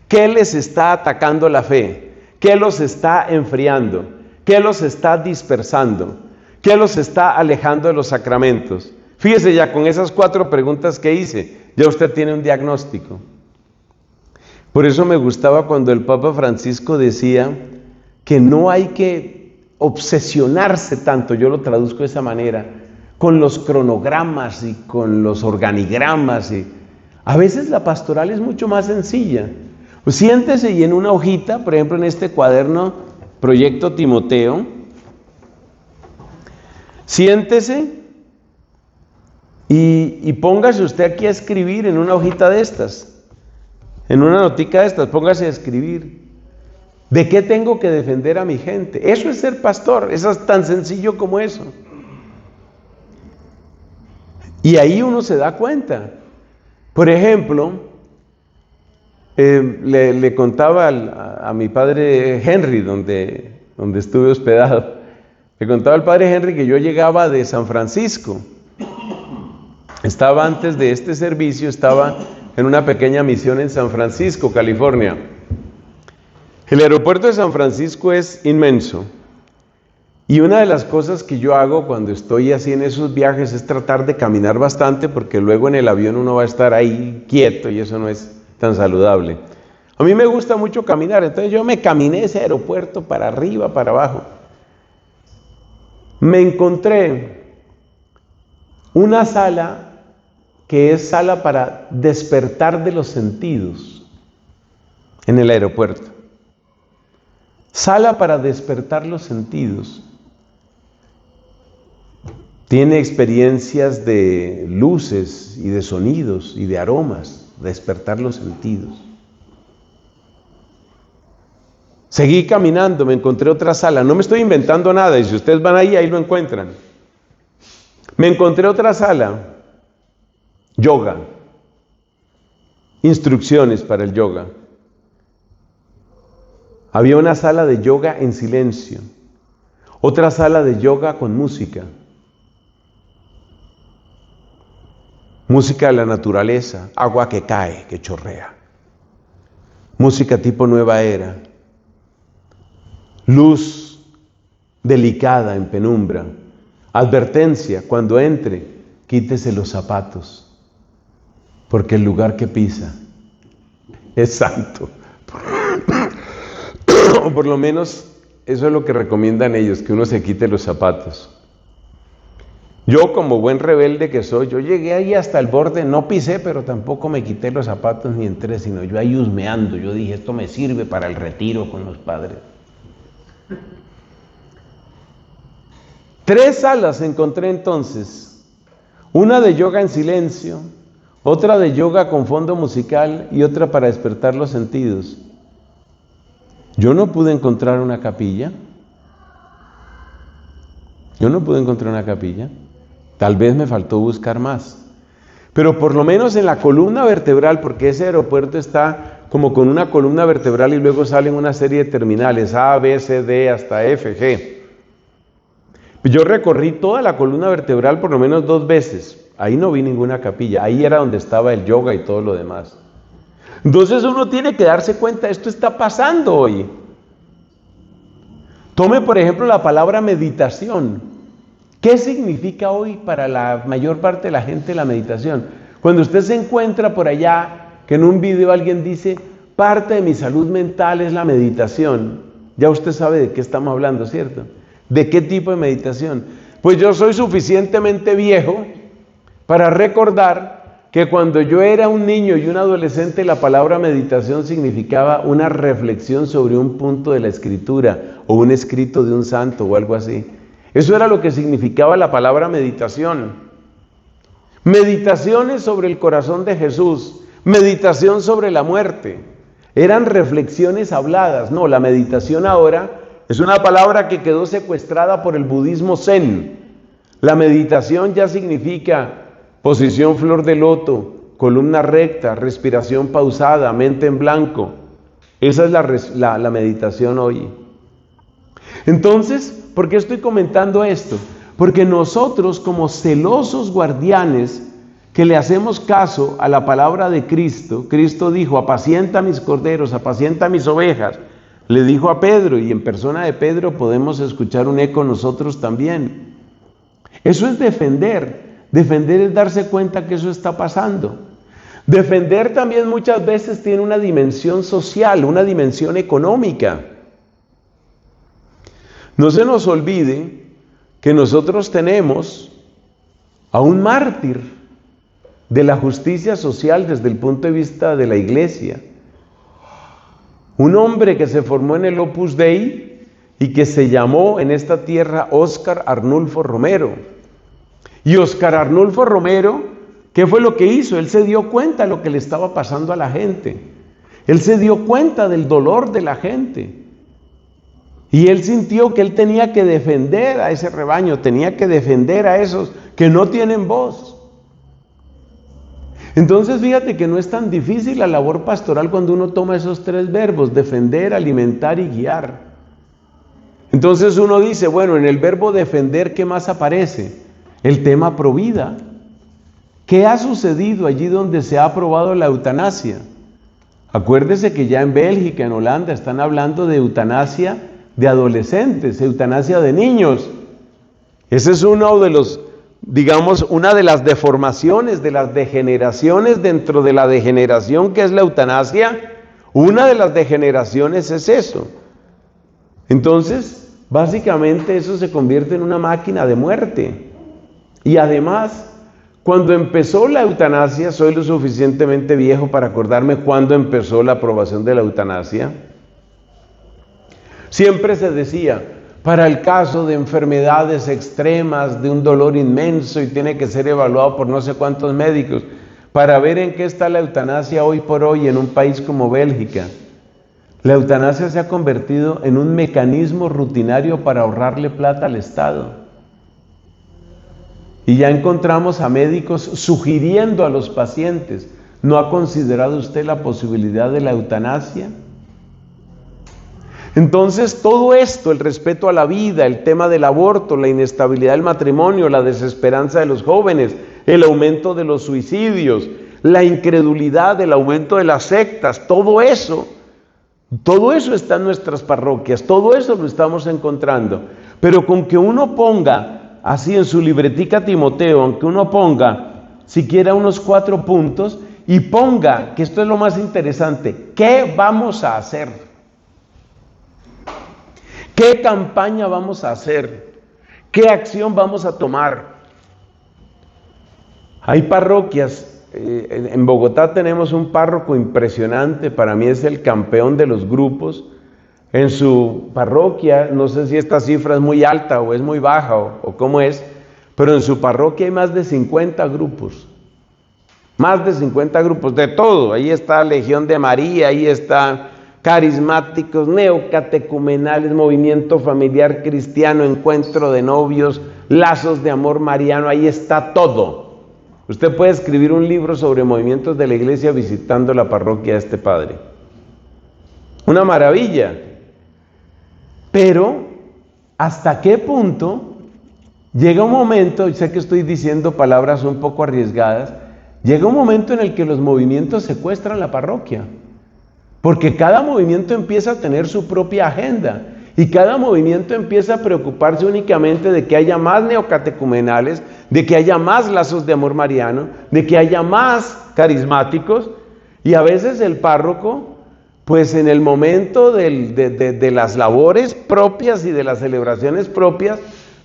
¿Qué les está atacando la fe? ¿Qué los está enfriando? ¿Qué los está dispersando? ¿Qué los está alejando de los sacramentos? Fíjese, ya con esas 4 preguntas que hice, ya usted tiene un diagnóstico. Por eso me gustaba cuando el Papa Francisco decía que no hay que obsesionarse tanto, yo lo traduzco de esa manera, con los cronogramas y con los organigramas. A veces la pastoral es mucho más sencilla. Pues siéntese y en una hojita, por ejemplo en este cuaderno Proyecto Timoteo, siéntese y póngase usted aquí a escribir en una hojita de estas, en una notica de estas, póngase a escribir: ¿de qué tengo que defender a mi gente? Eso es ser pastor, eso es tan sencillo como eso. Y ahí uno se da cuenta. Por ejemplo, le contaba a mi padre Henry, donde estuve hospedado, le contaba al padre Henry que yo llegaba de San Francisco. Estaba antes de este servicio, estaba en una pequeña misión en San Francisco, California. El aeropuerto de San Francisco es inmenso. Y una de las cosas que yo hago cuando estoy así en esos viajes es tratar de caminar bastante, porque luego en el avión uno va a estar ahí quieto y eso no es tan saludable. A mí me gusta mucho caminar, entonces yo me caminé ese aeropuerto para arriba, para abajo. Me encontré una sala que es sala para despertar de los sentidos en el aeropuerto. Sala para despertar los sentidos. Tiene experiencias de luces y de sonidos y de aromas, despertar los sentidos. Seguí caminando, me encontré otra sala, no me estoy inventando nada, y si ustedes van ahí lo encuentran. Me encontré otra sala, yoga, instrucciones para el yoga. Había una sala de yoga en silencio, otra sala de yoga con música. Música de la naturaleza, agua que cae, que chorrea. Música tipo nueva era. Luz delicada en penumbra. Advertencia: cuando entre, quítese los zapatos, porque el lugar que pisa es santo. O por lo menos eso es lo que recomiendan ellos, que uno se quite los zapatos. Yo, como buen rebelde que soy, yo llegué ahí hasta el borde, no pisé, pero tampoco me quité los zapatos ni entré, sino yo ahí husmeando. Yo dije, esto me sirve para el retiro con los padres. 3 salas encontré entonces: una de yoga en silencio, otra de yoga con fondo musical y otra para despertar los sentidos. Yo no pude encontrar una capilla. Yo no pude encontrar una capilla. Tal vez me faltó buscar más. Pero por lo menos en la columna vertebral, porque ese aeropuerto está como con una columna vertebral y luego salen una serie de terminales, A, B, C, D, hasta F, G. Yo recorrí toda la columna vertebral por lo menos 2 veces. Ahí no vi ninguna capilla. Ahí era donde estaba el yoga y todo lo demás. Entonces uno tiene que darse cuenta, esto está pasando hoy. Tome por ejemplo la palabra meditación. ¿Qué significa hoy para la mayor parte de la gente la meditación? Cuando usted se encuentra por allá, que en un video alguien dice, parte de mi salud mental es la meditación, ya usted sabe de qué estamos hablando, ¿cierto? ¿De qué tipo de meditación? Pues yo soy suficientemente viejo para recordar que cuando yo era un niño y un adolescente, la palabra meditación significaba una reflexión sobre un punto de la escritura o un escrito de un santo o algo así. Eso era lo que significaba la palabra meditación. Meditaciones sobre el corazón de Jesús, meditación sobre la muerte. Eran reflexiones habladas. No, la meditación ahora es una palabra que quedó secuestrada por el budismo zen. La meditación ya significa posición flor de loto, columna recta, respiración pausada, mente en blanco. Esa es la meditación hoy. Entonces, ¿por qué estoy comentando esto? Porque nosotros como celosos guardianes que le hacemos caso a la palabra de Cristo, Cristo dijo, apacienta mis corderos, apacienta mis ovejas, le dijo a Pedro, y en persona de Pedro podemos escuchar un eco nosotros también. Eso es defender. Defender es darse cuenta que eso está pasando. Defender también muchas veces tiene una dimensión social, una dimensión económica. No se nos olvide que nosotros tenemos a un mártir de la justicia social desde el punto de vista de la iglesia. Un hombre que se formó en el Opus Dei y que se llamó en esta tierra Óscar Arnulfo Romero. Y Óscar Arnulfo Romero, ¿qué fue lo que hizo? Él se dio cuenta de lo que le estaba pasando a la gente. Él se dio cuenta del dolor de la gente. Y él sintió que él tenía que defender a ese rebaño, tenía que defender a esos que no tienen voz. Entonces fíjate que no es tan difícil la labor pastoral cuando uno toma esos 3 verbos, defender, alimentar y guiar. Entonces uno dice, bueno, en el verbo defender, ¿qué más aparece? El tema provida. ¿Qué ha sucedido allí donde se ha aprobado la eutanasia? Acuérdese que ya en Bélgica, en Holanda, están hablando de eutanasia de adolescentes, eutanasia de niños. Ese es uno de los, digamos, una de las deformaciones, de las degeneraciones dentro de la degeneración que es la eutanasia. Una de las degeneraciones es eso. Entonces, básicamente eso se convierte en una máquina de muerte. Y además, cuando empezó la eutanasia, soy lo suficientemente viejo para acordarme cuándo empezó la aprobación de la eutanasia. Siempre se decía, para el caso de enfermedades extremas, de un dolor inmenso y tiene que ser evaluado por no sé cuántos médicos, para ver en qué está la eutanasia hoy por hoy en un país como Bélgica. La eutanasia se ha convertido en un mecanismo rutinario para ahorrarle plata al Estado. Y ya encontramos a médicos sugiriendo a los pacientes, ¿no ha considerado usted la posibilidad de la eutanasia? Entonces todo esto, el respeto a la vida, el tema del aborto, la inestabilidad del matrimonio, la desesperanza de los jóvenes, el aumento de los suicidios, la incredulidad, el aumento de las sectas, todo eso está en nuestras parroquias, todo eso lo estamos encontrando. Pero con que uno ponga así en su libretica Timoteo, aunque uno ponga siquiera unos 4 puntos y ponga, que esto es lo más interesante, ¿qué vamos a hacer? ¿Qué campaña vamos a hacer? ¿Qué acción vamos a tomar? Hay parroquias, en Bogotá tenemos un párroco impresionante, para mí es el campeón de los grupos. En su parroquia, no sé si esta cifra es muy alta o es muy baja o cómo es, pero en su parroquia hay más de 50 grupos. Más de 50 grupos, de todo. Ahí está Legión de María, ahí está carismáticos, neocatecumenales, movimiento familiar cristiano, encuentro de novios, lazos de amor mariano, ahí está todo. Usted puede escribir un libro sobre movimientos de la iglesia visitando la parroquia de este padre. Una maravilla. Pero, ¿hasta qué punto llega un momento, y sé que estoy diciendo palabras un poco arriesgadas, llega un momento en el que los movimientos secuestran la parroquia? Porque cada movimiento empieza a tener su propia agenda y cada movimiento empieza a preocuparse únicamente de que haya más neocatecumenales, de que haya más lazos de amor mariano, de que haya más carismáticos, y a veces el párroco, pues en el momento de las labores propias y de las celebraciones propias,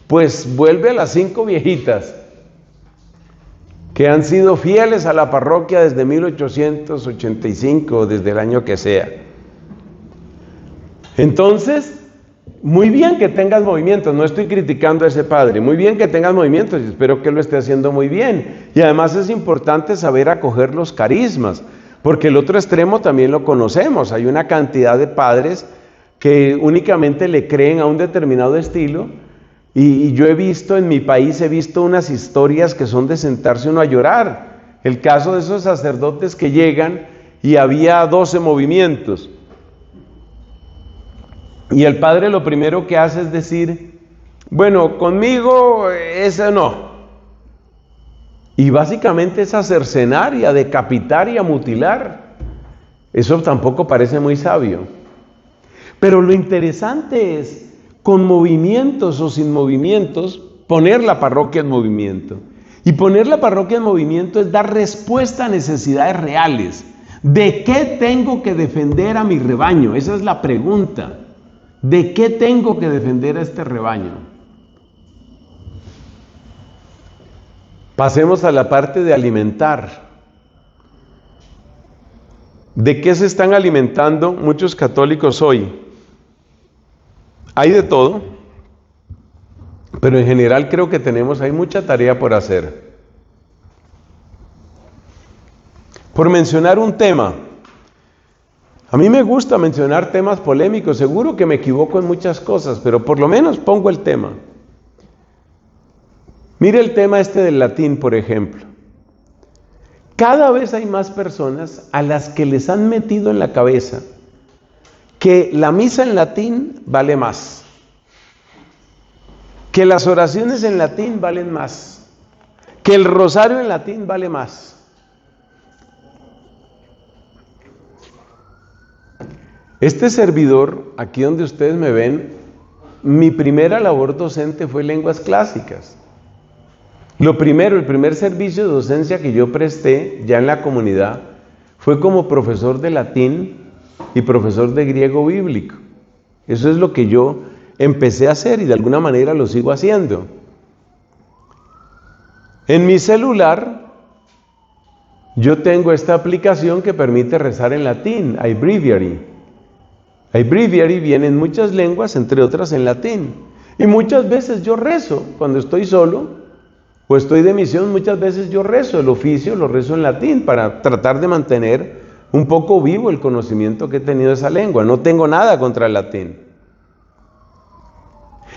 pues vuelve a las 5 viejitas que han sido fieles a la parroquia desde 1885, desde el año que sea. Entonces, muy bien que tengas movimientos, no estoy criticando a ese padre, muy bien que tengas movimientos y espero que lo esté haciendo muy bien. Y además es importante saber acoger los carismas, porque el otro extremo también lo conocemos. Hay una cantidad de padres que únicamente le creen a un determinado estilo. Y yo he visto en mi país, unas historias que son de sentarse uno a llorar. El caso de esos sacerdotes que llegan y había 12 movimientos. Y el padre lo primero que hace es decir, bueno, conmigo eso no. Y básicamente es a cercenar y a decapitar y a mutilar. Eso tampoco parece muy sabio. Pero lo interesante es, con movimientos o sin movimientos, poner la parroquia en movimiento. Y poner la parroquia en movimiento es dar respuesta a necesidades reales. ¿De qué tengo que defender a mi rebaño? Esa es la pregunta. ¿De qué tengo que defender a este rebaño? Pasemos a la parte de alimentar. ¿De qué se están alimentando muchos católicos hoy? Hay de todo, pero en general creo que hay mucha tarea por hacer. Por mencionar un tema, a mí me gusta mencionar temas polémicos, seguro que me equivoco en muchas cosas, pero por lo menos pongo el tema. Mire el tema este del latín, por ejemplo. Cada vez hay más personas a las que les han metido en la cabeza que la misa en latín vale más, que las oraciones en latín valen más, que el rosario en latín vale más. Este servidor, aquí donde ustedes me ven, mi primera labor docente fue lenguas clásicas. El primer servicio de docencia que yo presté ya en la comunidad fue como profesor de latín y profesor de griego bíblico. Eso es lo que yo empecé a hacer y de alguna manera lo sigo haciendo. En mi celular yo tengo esta aplicación que permite rezar en latín, iBreviary. iBreviary viene en muchas lenguas, entre otras en latín. Y muchas veces yo rezo, cuando estoy solo o estoy de misión, muchas veces yo rezo el oficio, lo rezo en latín para tratar de mantener un poco vivo el conocimiento que he tenido de esa lengua. No tengo nada contra el latín.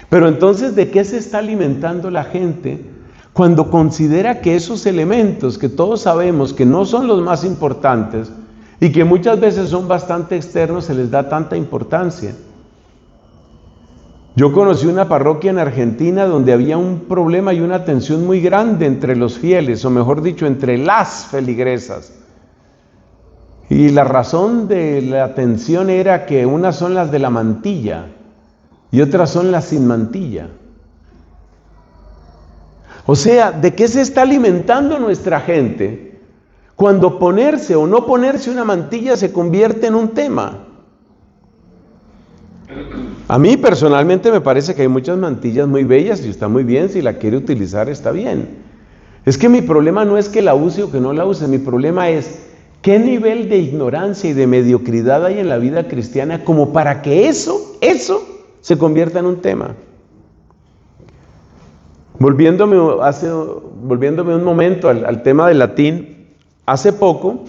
Pero entonces, ¿de qué se está alimentando la gente cuando considera que esos elementos que todos sabemos que no son los más importantes y que muchas veces son bastante externos, se les da tanta importancia? Yo conocí una parroquia en Argentina donde había un problema y una tensión muy grande entre los fieles, o mejor dicho, entre las feligresas. Y la razón de la tensión era que unas son las de la mantilla y otras son las sin mantilla. O sea, ¿de qué se está alimentando nuestra gente cuando ponerse o no ponerse una mantilla se convierte en un tema? A mí personalmente me parece que hay muchas mantillas muy bellas y está muy bien, si la quiere utilizar está bien. Es que mi problema no es que la use o que no la use, mi problema es qué nivel de ignorancia y de mediocridad hay en la vida cristiana como para que eso se convierta en un tema. Volviéndome un momento al tema del latín, hace poco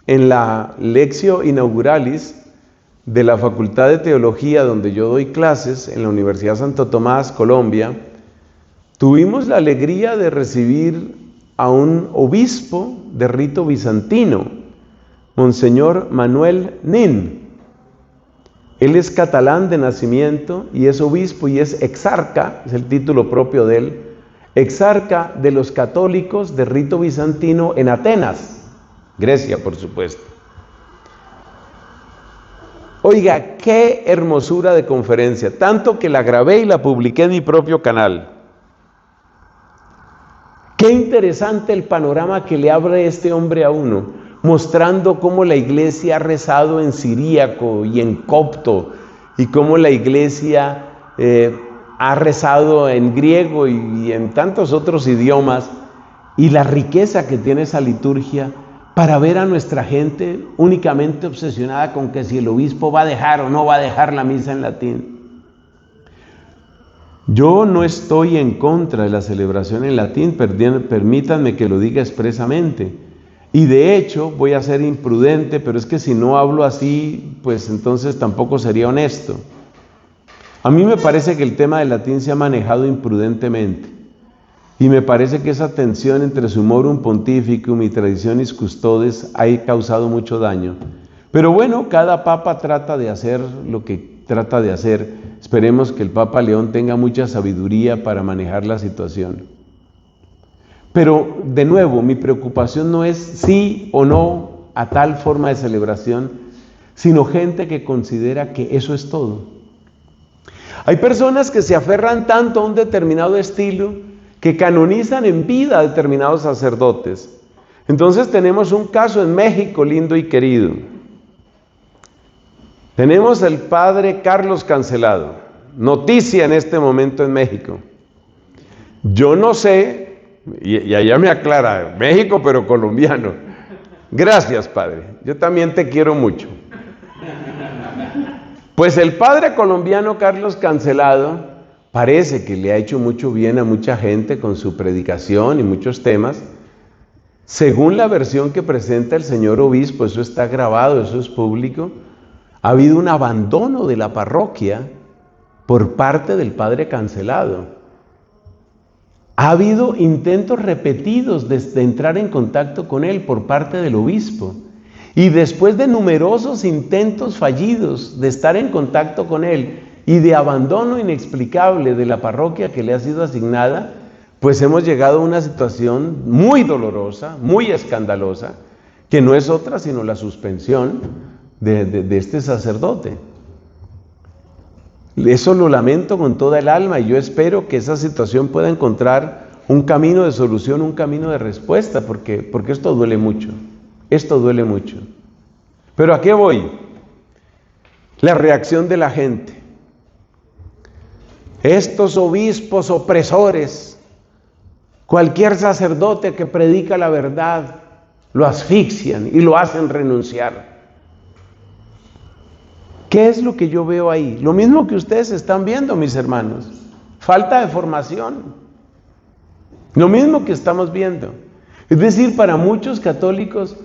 en la Lectio Inauguralis de la Facultad de Teología, donde yo doy clases, en la Universidad Santo Tomás, Colombia, tuvimos la alegría de recibir a un obispo de rito bizantino, Monseñor Manuel Nin. Él es catalán de nacimiento y es obispo y es exarca, es el título propio de él, exarca de los católicos de rito bizantino en Atenas, Grecia, por supuesto. Oiga, qué hermosura de conferencia, tanto que la grabé y la publiqué en mi propio canal. Qué interesante el panorama que le abre este hombre a uno, mostrando cómo la iglesia ha rezado en siríaco y en copto, y cómo la iglesia ha rezado en griego y en tantos otros idiomas, y la riqueza que tiene esa liturgia para ver a nuestra gente únicamente obsesionada con que si el obispo va a dejar o no va a dejar la misa en latín. Yo no estoy en contra de la celebración en latín, permítanme que lo diga expresamente. Y de hecho voy a ser imprudente, pero es que si no hablo así, pues entonces tampoco sería honesto. A mí me parece que el tema del latín se ha manejado imprudentemente. Y me parece que esa tensión entre sumorum pontificum y traditionis custodes ha causado mucho daño. Pero bueno, cada papa trata de hacer lo que trata de hacer. Esperemos que el Papa León tenga mucha sabiduría para manejar la situación. Pero, de nuevo, mi preocupación no es sí o no a tal forma de celebración, sino gente que considera que eso es todo. Hay personas que se aferran tanto a un determinado estilo que canonizan en vida a determinados sacerdotes. Entonces tenemos un caso en México lindo y querido. Tenemos el padre Carlos Cancelado, noticia en este momento en México. Yo no sé, y allá me aclara, México pero colombiano. Gracias, padre, yo también te quiero mucho. Pues el padre colombiano Carlos Cancelado parece que le ha hecho mucho bien a mucha gente con su predicación y muchos temas. Según la versión que presenta el señor obispo, eso está grabado, eso es público, ha habido un abandono de la parroquia por parte del padre Cancelado. Ha habido intentos repetidos de entrar en contacto con él por parte del obispo. Y después de numerosos intentos fallidos de estar en contacto con él y de abandono inexplicable de la parroquia que le ha sido asignada, pues hemos llegado a una situación muy dolorosa, muy escandalosa, que no es otra sino la suspensión de este sacerdote. Eso lo lamento con toda el alma y yo espero que esa situación pueda encontrar un camino de solución, un camino de respuesta, porque esto duele mucho, esto duele mucho. Pero ¿a qué voy? La reacción de la gente. Estos obispos opresores, cualquier sacerdote que predica la verdad, lo asfixian y lo hacen renunciar. ¿Qué es lo que yo veo ahí? Lo mismo que ustedes están viendo, mis hermanos. Falta de formación. Lo mismo que estamos viendo. Es decir, para muchos católicos,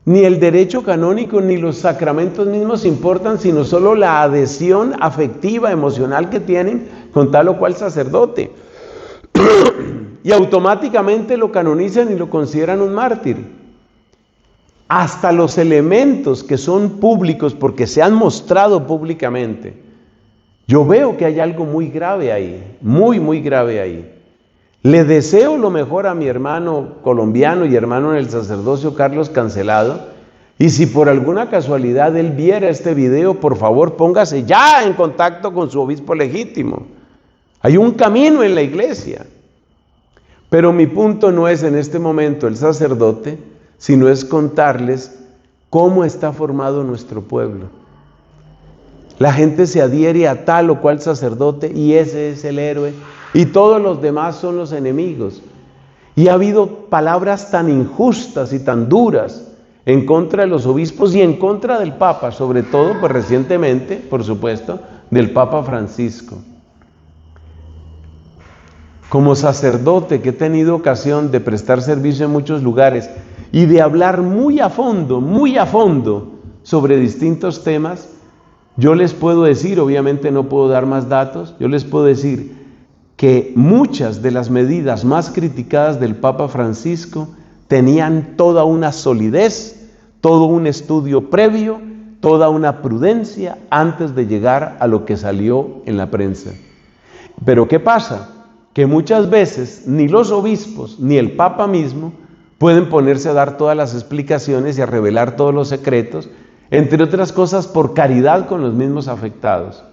ni el derecho canónico ni los sacramentos mismos importan, sino solo la adhesión afectiva, emocional que tienen con tal o cual sacerdote. Y automáticamente lo canonizan y lo consideran un mártir. Hasta los elementos que son públicos porque se han mostrado públicamente. Yo veo que hay algo muy grave ahí, muy grave ahí. Le deseo lo mejor a mi hermano colombiano y hermano en el sacerdocio Carlos Cancelado, y si por alguna casualidad él viera este video, por favor póngase ya en contacto con su obispo legítimo. Hay un camino en la iglesia. Pero mi punto no es en este momento el sacerdote, sino es contarles cómo está formado nuestro pueblo. La gente se adhiere a tal o cual sacerdote y ese es el héroe y todos los demás son los enemigos. Y ha habido palabras tan injustas y tan duras en contra de los obispos y en contra del Papa, sobre todo pues recientemente, por supuesto, del Papa Francisco. Como sacerdote que he tenido ocasión de prestar servicio en muchos lugares y de hablar muy a fondo sobre distintos temas, Yo les puedo decir, obviamente no puedo dar más datos, yo les puedo decir que muchas de las medidas más criticadas del Papa Francisco tenían toda una solidez, todo un estudio previo, toda una prudencia antes de llegar a lo que salió en la prensa. Pero ¿qué pasa? Que muchas veces ni los obispos ni el Papa mismo pueden ponerse a dar todas las explicaciones y a revelar todos los secretos, entre otras cosas por caridad con los mismos afectados.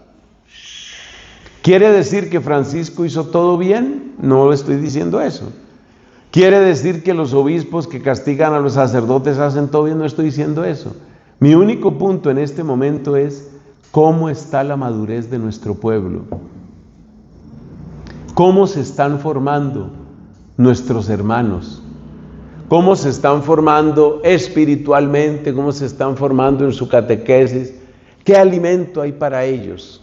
¿Quiere decir que Francisco hizo todo bien? No estoy diciendo eso. ¿Quiere decir que los obispos que castigan a los sacerdotes hacen todo bien? No estoy diciendo eso. Mi único punto en este momento es cómo está la madurez de nuestro pueblo. ¿Cómo se están formando nuestros hermanos? ¿Cómo se están formando espiritualmente? ¿Cómo se están formando en su catequesis? ¿Qué alimento hay para ellos?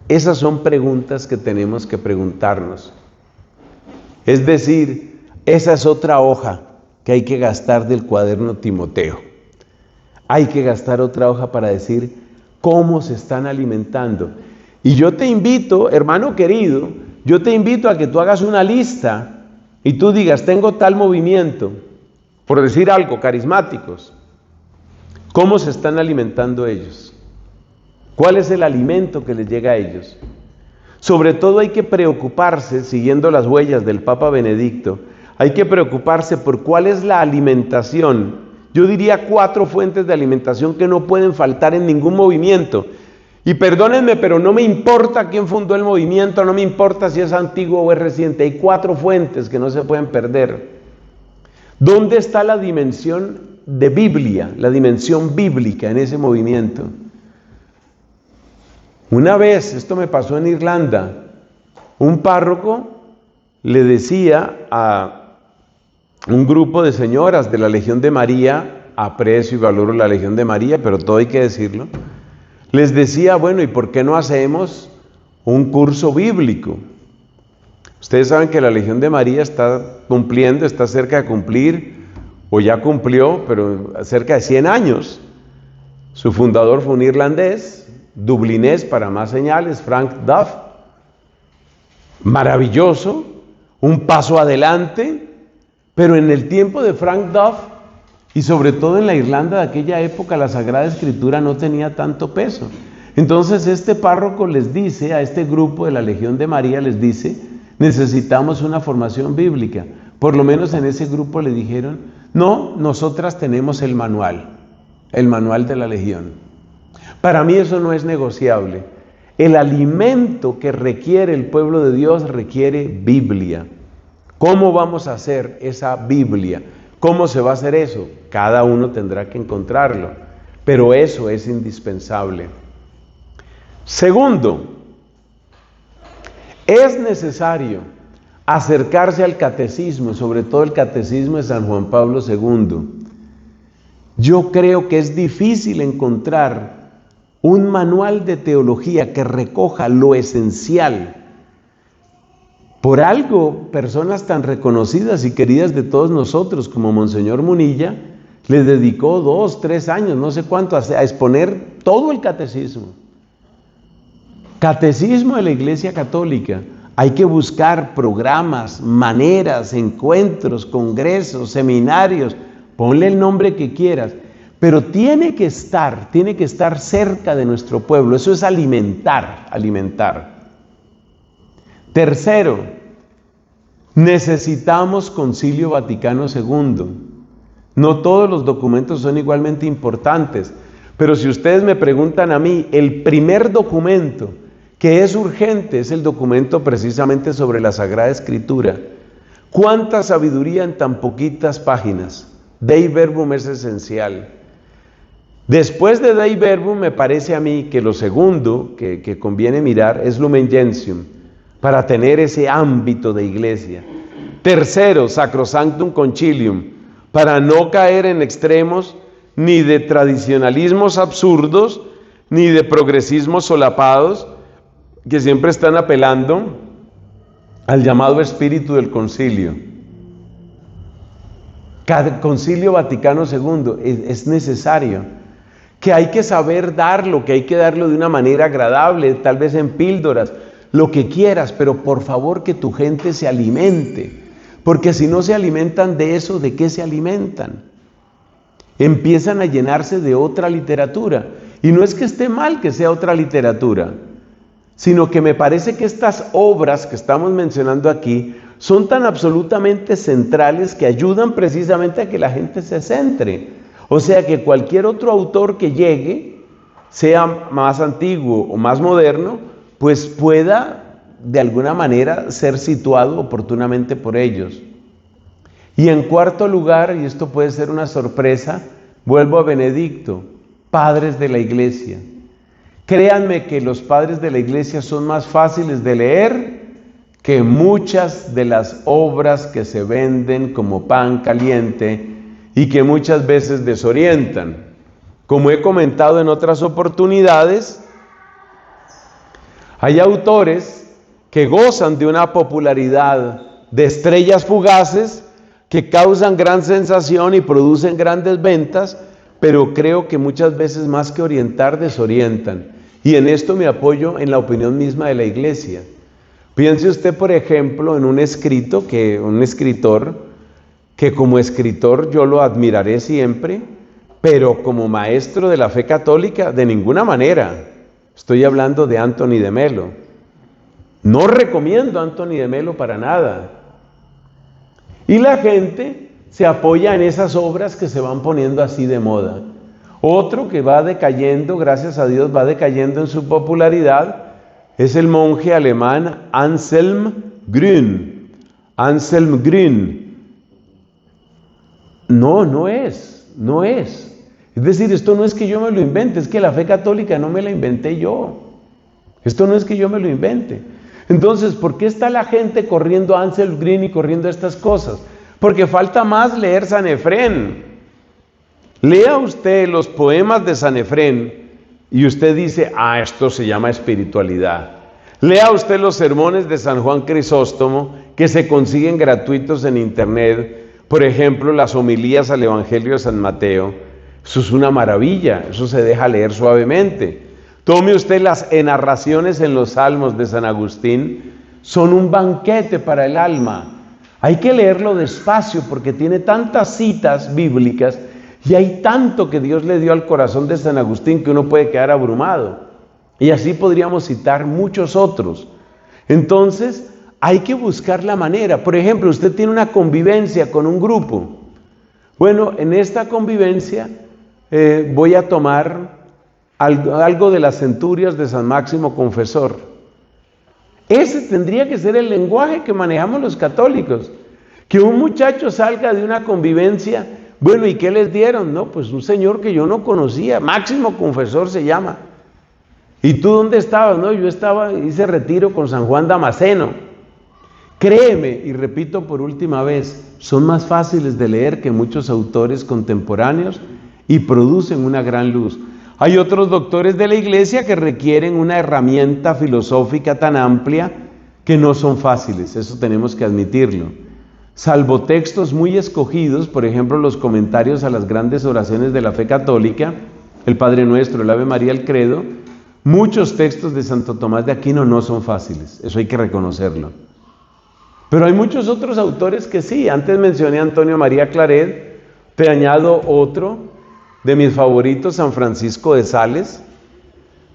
Esas son preguntas que tenemos que preguntarnos. Es decir, esa es otra hoja que hay que gastar del cuaderno Timoteo. Hay que gastar otra hoja para decir cómo se están alimentando. Y yo te invito, hermano querido, yo te invito a que tú hagas una lista y tú digas, tengo tal movimiento, por decir algo, carismáticos. ¿Cómo se están alimentando ellos? ¿Cuál es el alimento que les llega a ellos? Sobre todo hay que preocuparse, siguiendo las huellas del Papa Benedicto, hay que preocuparse por cuál es la alimentación. Yo diría 4 fuentes de alimentación que no pueden faltar en ningún movimiento. Y perdónenme, pero no me importa quién fundó el movimiento, no me importa si es antiguo o es reciente. Hay 4 fuentes que no se pueden perder. ¿Dónde está la dimensión de Biblia, la dimensión bíblica en ese movimiento? Una vez, esto me pasó en Irlanda, un párroco le decía a un grupo de señoras de la Legión de María, aprecio y valoro la Legión de María, pero todo hay que decirlo, les decía, bueno, ¿y por qué no hacemos un curso bíblico? Ustedes saben que la Legión de María está cumpliendo, está cerca de cumplir, o ya cumplió, pero cerca de 100 años. Su fundador fue un irlandés, dublinés para más señales, Frank Duff. Maravilloso, un paso adelante, pero en el tiempo de Frank Duff, y sobre todo en la Irlanda de aquella época, la Sagrada Escritura no tenía tanto peso. Entonces este párroco les dice a este grupo de la Legión de María, les dice, necesitamos una formación bíblica. Por lo menos en ese grupo le dijeron, no, nosotras tenemos el manual de la Legión. Para mí eso no es negociable. El alimento que requiere el pueblo de Dios requiere Biblia. ¿Cómo vamos a hacer esa Biblia? ¿Cómo se va a hacer eso? Cada uno tendrá que encontrarlo, pero eso es indispensable. Segundo, es necesario acercarse al catecismo, sobre todo el catecismo de San Juan Pablo II. Yo creo que es difícil encontrar un manual de teología que recoja lo esencial. Por algo, personas tan reconocidas y queridas de todos nosotros como Monseñor Munilla, les dedicó 2, 3 años, no sé cuánto, a exponer todo el catecismo. Catecismo de la Iglesia Católica. Hay que buscar programas, maneras, encuentros, congresos, seminarios, ponle el nombre que quieras, pero tiene que estar cerca de nuestro pueblo. Eso es alimentar. Tercero, necesitamos Concilio Vaticano II. No todos los documentos son igualmente importantes, pero si ustedes me preguntan a mí, el primer documento que es urgente es el documento precisamente sobre la Sagrada Escritura. ¿Cuánta sabiduría en tan poquitas páginas? Dei Verbum es esencial. Después de Dei Verbum me parece a mí que lo segundo que conviene mirar es Lumen Gentium, para tener ese ámbito de iglesia. Tercero, Sacrosanctum Concilium, para no caer en extremos ni de tradicionalismos absurdos, ni de progresismos solapados, que siempre están apelando al llamado espíritu del concilio. Concilio Vaticano II es necesario. que hay que saber darlo, que hay que darlo de una manera agradable, tal vez en píldoras, lo que quieras, pero por favor que tu gente se alimente, porque si no se alimentan de eso, ¿de qué se alimentan? Empiezan a llenarse de otra literatura, y no es que esté mal que sea otra literatura, sino que me parece que estas obras que estamos mencionando aquí son tan absolutamente centrales que ayudan precisamente a que la gente se centre. O sea que cualquier otro autor que llegue, sea más antiguo o más moderno, pues pueda de alguna manera ser situado oportunamente por ellos. Y en cuarto lugar, y esto puede ser una sorpresa, vuelvo a Benedicto, padres de la iglesia. Créanme que los padres de la iglesia son más fáciles de leer que muchas de las obras que se venden como pan caliente y que muchas veces desorientan. Como he comentado en otras oportunidades, hay autores que gozan de una popularidad de estrellas fugaces que causan gran sensación y producen grandes ventas, pero creo que muchas veces más que orientar, desorientan. Y en esto me apoyo en la opinión misma de la iglesia. Piense usted, por ejemplo, en un escritor que como escritor yo lo admiraré siempre, pero como maestro de la fe católica, de ninguna manera. Estoy hablando de Anthony de Melo. No recomiendo a Anthony de Melo para nada. Y la gente se apoya en esas obras que se van poniendo así de moda. Otro que va decayendo, gracias a Dios, va decayendo en su popularidad, es el monje alemán Anselm Grün. Anselm Grün. No es. Es decir, esto no es que yo me lo invente, es que la fe católica no me la inventé yo. Esto no es que yo me lo invente. Entonces, ¿por qué está la gente corriendo a Anselm Grün y corriendo a estas cosas? Porque falta más leer Sanefrén. Lea usted los poemas de Sanefrén y usted dice, esto se llama espiritualidad. Lea usted los sermones de San Juan Crisóstomo que se consiguen gratuitos en internet. Por ejemplo, las homilías al Evangelio de San Mateo. Eso es una maravilla, eso se deja leer suavemente. Tome usted las narraciones en los Salmos de San Agustín, son un banquete para el alma. Hay que leerlo despacio porque tiene tantas citas bíblicas y hay tanto que Dios le dio al corazón de San Agustín que uno puede quedar abrumado. Y así podríamos citar muchos otros. Entonces, hay que buscar la manera. Por ejemplo, usted tiene una convivencia con un grupo. Bueno, en esta convivencia voy a tomar algo de las centurias de San Máximo Confesor. Ese tendría que ser el lenguaje que manejamos los católicos. Que un muchacho salga de una convivencia, bueno, ¿y qué les dieron? No, pues un señor que yo no conocía, Máximo Confesor se llama. ¿Y tú dónde estabas? No, yo hice retiro con San Juan Damasceno. Créeme, y repito por última vez, son más fáciles de leer que muchos autores contemporáneos y producen una gran luz. Hay otros doctores de la iglesia que requieren una herramienta filosófica tan amplia que no son fáciles, eso tenemos que admitirlo. Salvo textos muy escogidos, por ejemplo los comentarios a las grandes oraciones de la fe católica, el Padre Nuestro, el Ave María, el Credo, muchos textos de Santo Tomás de Aquino no son fáciles, eso hay que reconocerlo. Pero hay muchos otros autores que sí. Antes mencioné a Antonio María Claret, te añado otro de mis favoritos, San Francisco de Sales,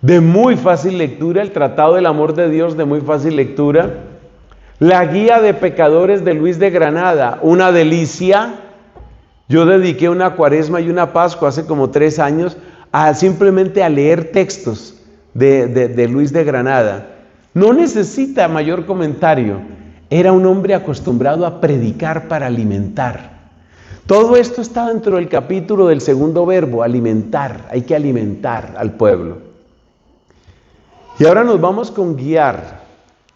de muy fácil lectura, el Tratado del Amor de Dios, de muy fácil lectura, la Guía de Pecadores de Luis de Granada, una delicia. Yo dediqué una cuaresma y una pascua hace como 3 años simplemente a leer textos de Luis de Granada. No necesita mayor comentario. Era un hombre acostumbrado a predicar para alimentar. Todo esto está dentro del capítulo del segundo verbo, alimentar. Hay que alimentar al pueblo. Y ahora nos vamos con guiar,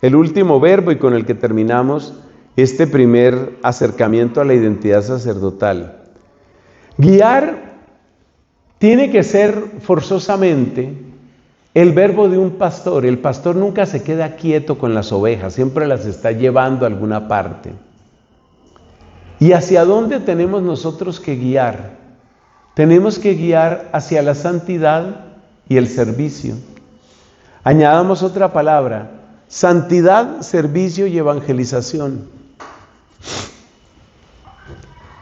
el último verbo y con el que terminamos este primer acercamiento a la identidad sacerdotal. Guiar tiene que ser forzosamente el verbo de un pastor. El pastor nunca se queda quieto con las ovejas, siempre las está llevando a alguna parte. ¿Y hacia dónde tenemos nosotros que guiar? tenemos que guiar hacia la santidad y el servicio. Añadamos otra palabra: santidad, servicio y evangelización.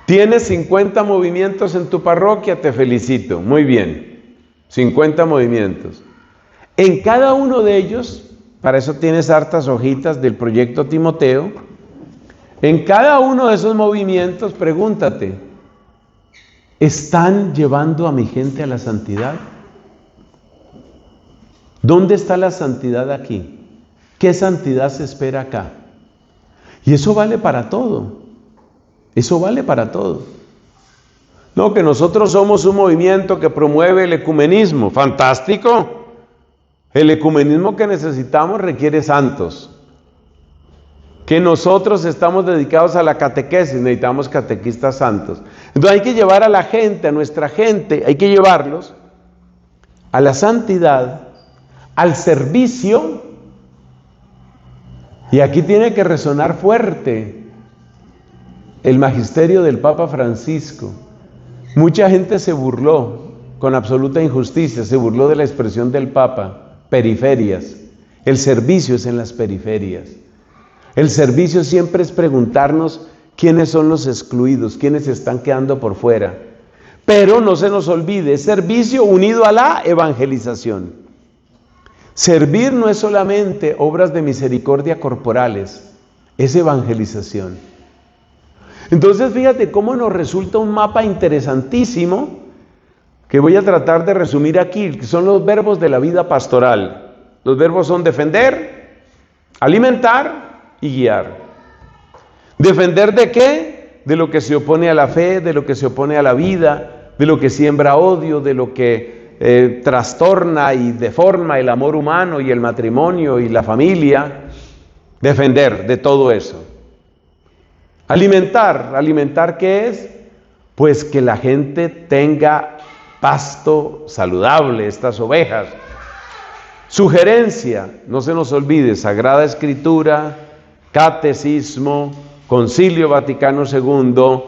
¿Tienes 50 movimientos en tu parroquia? Te felicito, muy bien, 50 movimientos. En cada uno de ellos, para eso tienes hartas hojitas del proyecto Timoteo, en cada uno de esos movimientos pregúntate: ¿están llevando a mi gente a la santidad? ¿Dónde está la santidad aquí? ¿Qué santidad se espera acá? Y eso vale para todo. Eso vale para todo. No, que nosotros somos un movimiento que promueve el ecumenismo. ¡Fantástico! El ecumenismo que necesitamos requiere santos. Que nosotros estamos dedicados a la catequesis, necesitamos catequistas santos. Entonces hay que llevar a la gente, a nuestra gente, hay que llevarlos a la santidad, al servicio. Y aquí tiene que resonar fuerte el magisterio del Papa Francisco. Mucha gente se burló con absoluta injusticia, se burló de la expresión del Papa: periferias. El servicio es en las periferias. El servicio siempre es preguntarnos quiénes son los excluidos, quiénes se están quedando por fuera. Pero no se nos olvide, es servicio unido a la evangelización. Servir no es solamente obras de misericordia corporales, es evangelización. Entonces fíjate cómo nos resulta un mapa interesantísimo que voy a tratar de resumir aquí, que son los verbos de la vida pastoral. Los verbos son defender, alimentar y guiar. ¿Defender de qué? De lo que se opone a la fe, de lo que se opone a la vida, de lo que siembra odio, de lo que trastorna y deforma el amor humano y el matrimonio y la familia. Defender de todo eso. Alimentar. ¿Alimentar qué es? Pues que la gente tenga pasto saludable, estas ovejas. Sugerencia, no se nos olvide: Sagrada Escritura, Catecismo, Concilio Vaticano II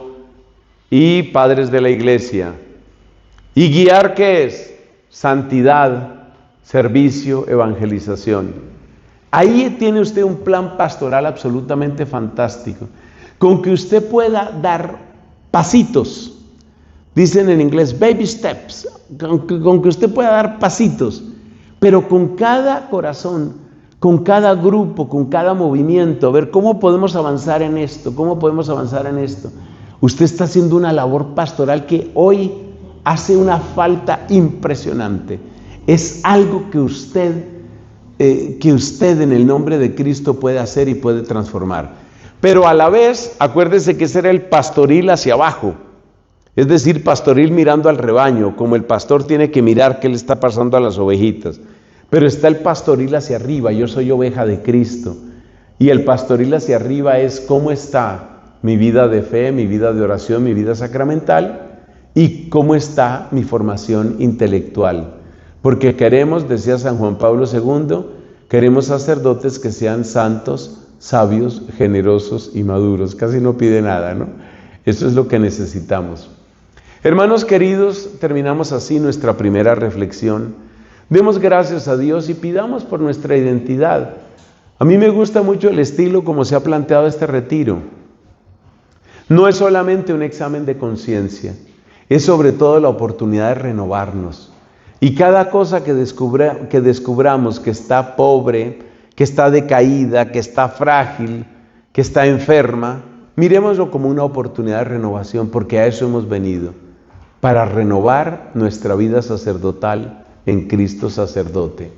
y Padres de la Iglesia. ¿Y guiar qué es? Santidad, servicio, evangelización. Ahí tiene usted un plan pastoral absolutamente fantástico, con que usted pueda dar pasitos. Dicen en inglés baby steps, con que usted pueda dar pasitos, pero con cada corazón, con cada grupo, con cada movimiento, a ver cómo podemos avanzar en esto, cómo podemos avanzar en esto. Usted está haciendo una labor pastoral que hoy hace una falta impresionante. Es algo que usted en el nombre de Cristo puede hacer y puede transformar. Pero a la vez, acuérdese que ese era el pastoril hacia abajo, es decir, pastoril mirando al rebaño, como el pastor tiene que mirar qué le está pasando a las ovejitas. Pero está el pastoril hacia arriba: yo soy oveja de Cristo. Y el pastoril hacia arriba es cómo está mi vida de fe, mi vida de oración, mi vida sacramental, y cómo está mi formación intelectual. Porque queremos, decía San Juan Pablo II, queremos sacerdotes que sean santos, sabios, generosos y maduros. Casi no pide nada, ¿no? Eso es lo que necesitamos. Hermanos queridos, terminamos así nuestra primera reflexión. Demos gracias a Dios y pidamos por nuestra identidad. A mí me gusta mucho el estilo como se ha planteado este retiro. No es solamente un examen de conciencia, es sobre todo la oportunidad de renovarnos. Y cada cosa que descubramos que está pobre, que está decaída, que está frágil, que está enferma, miremoslo como una oportunidad de renovación, porque a eso hemos venido, para renovar nuestra vida sacerdotal en Cristo sacerdote.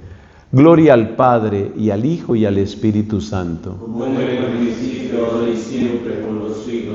Gloria al Padre, y al Hijo, y al Espíritu Santo. Como en el principio, ahora y siempre, por los siglos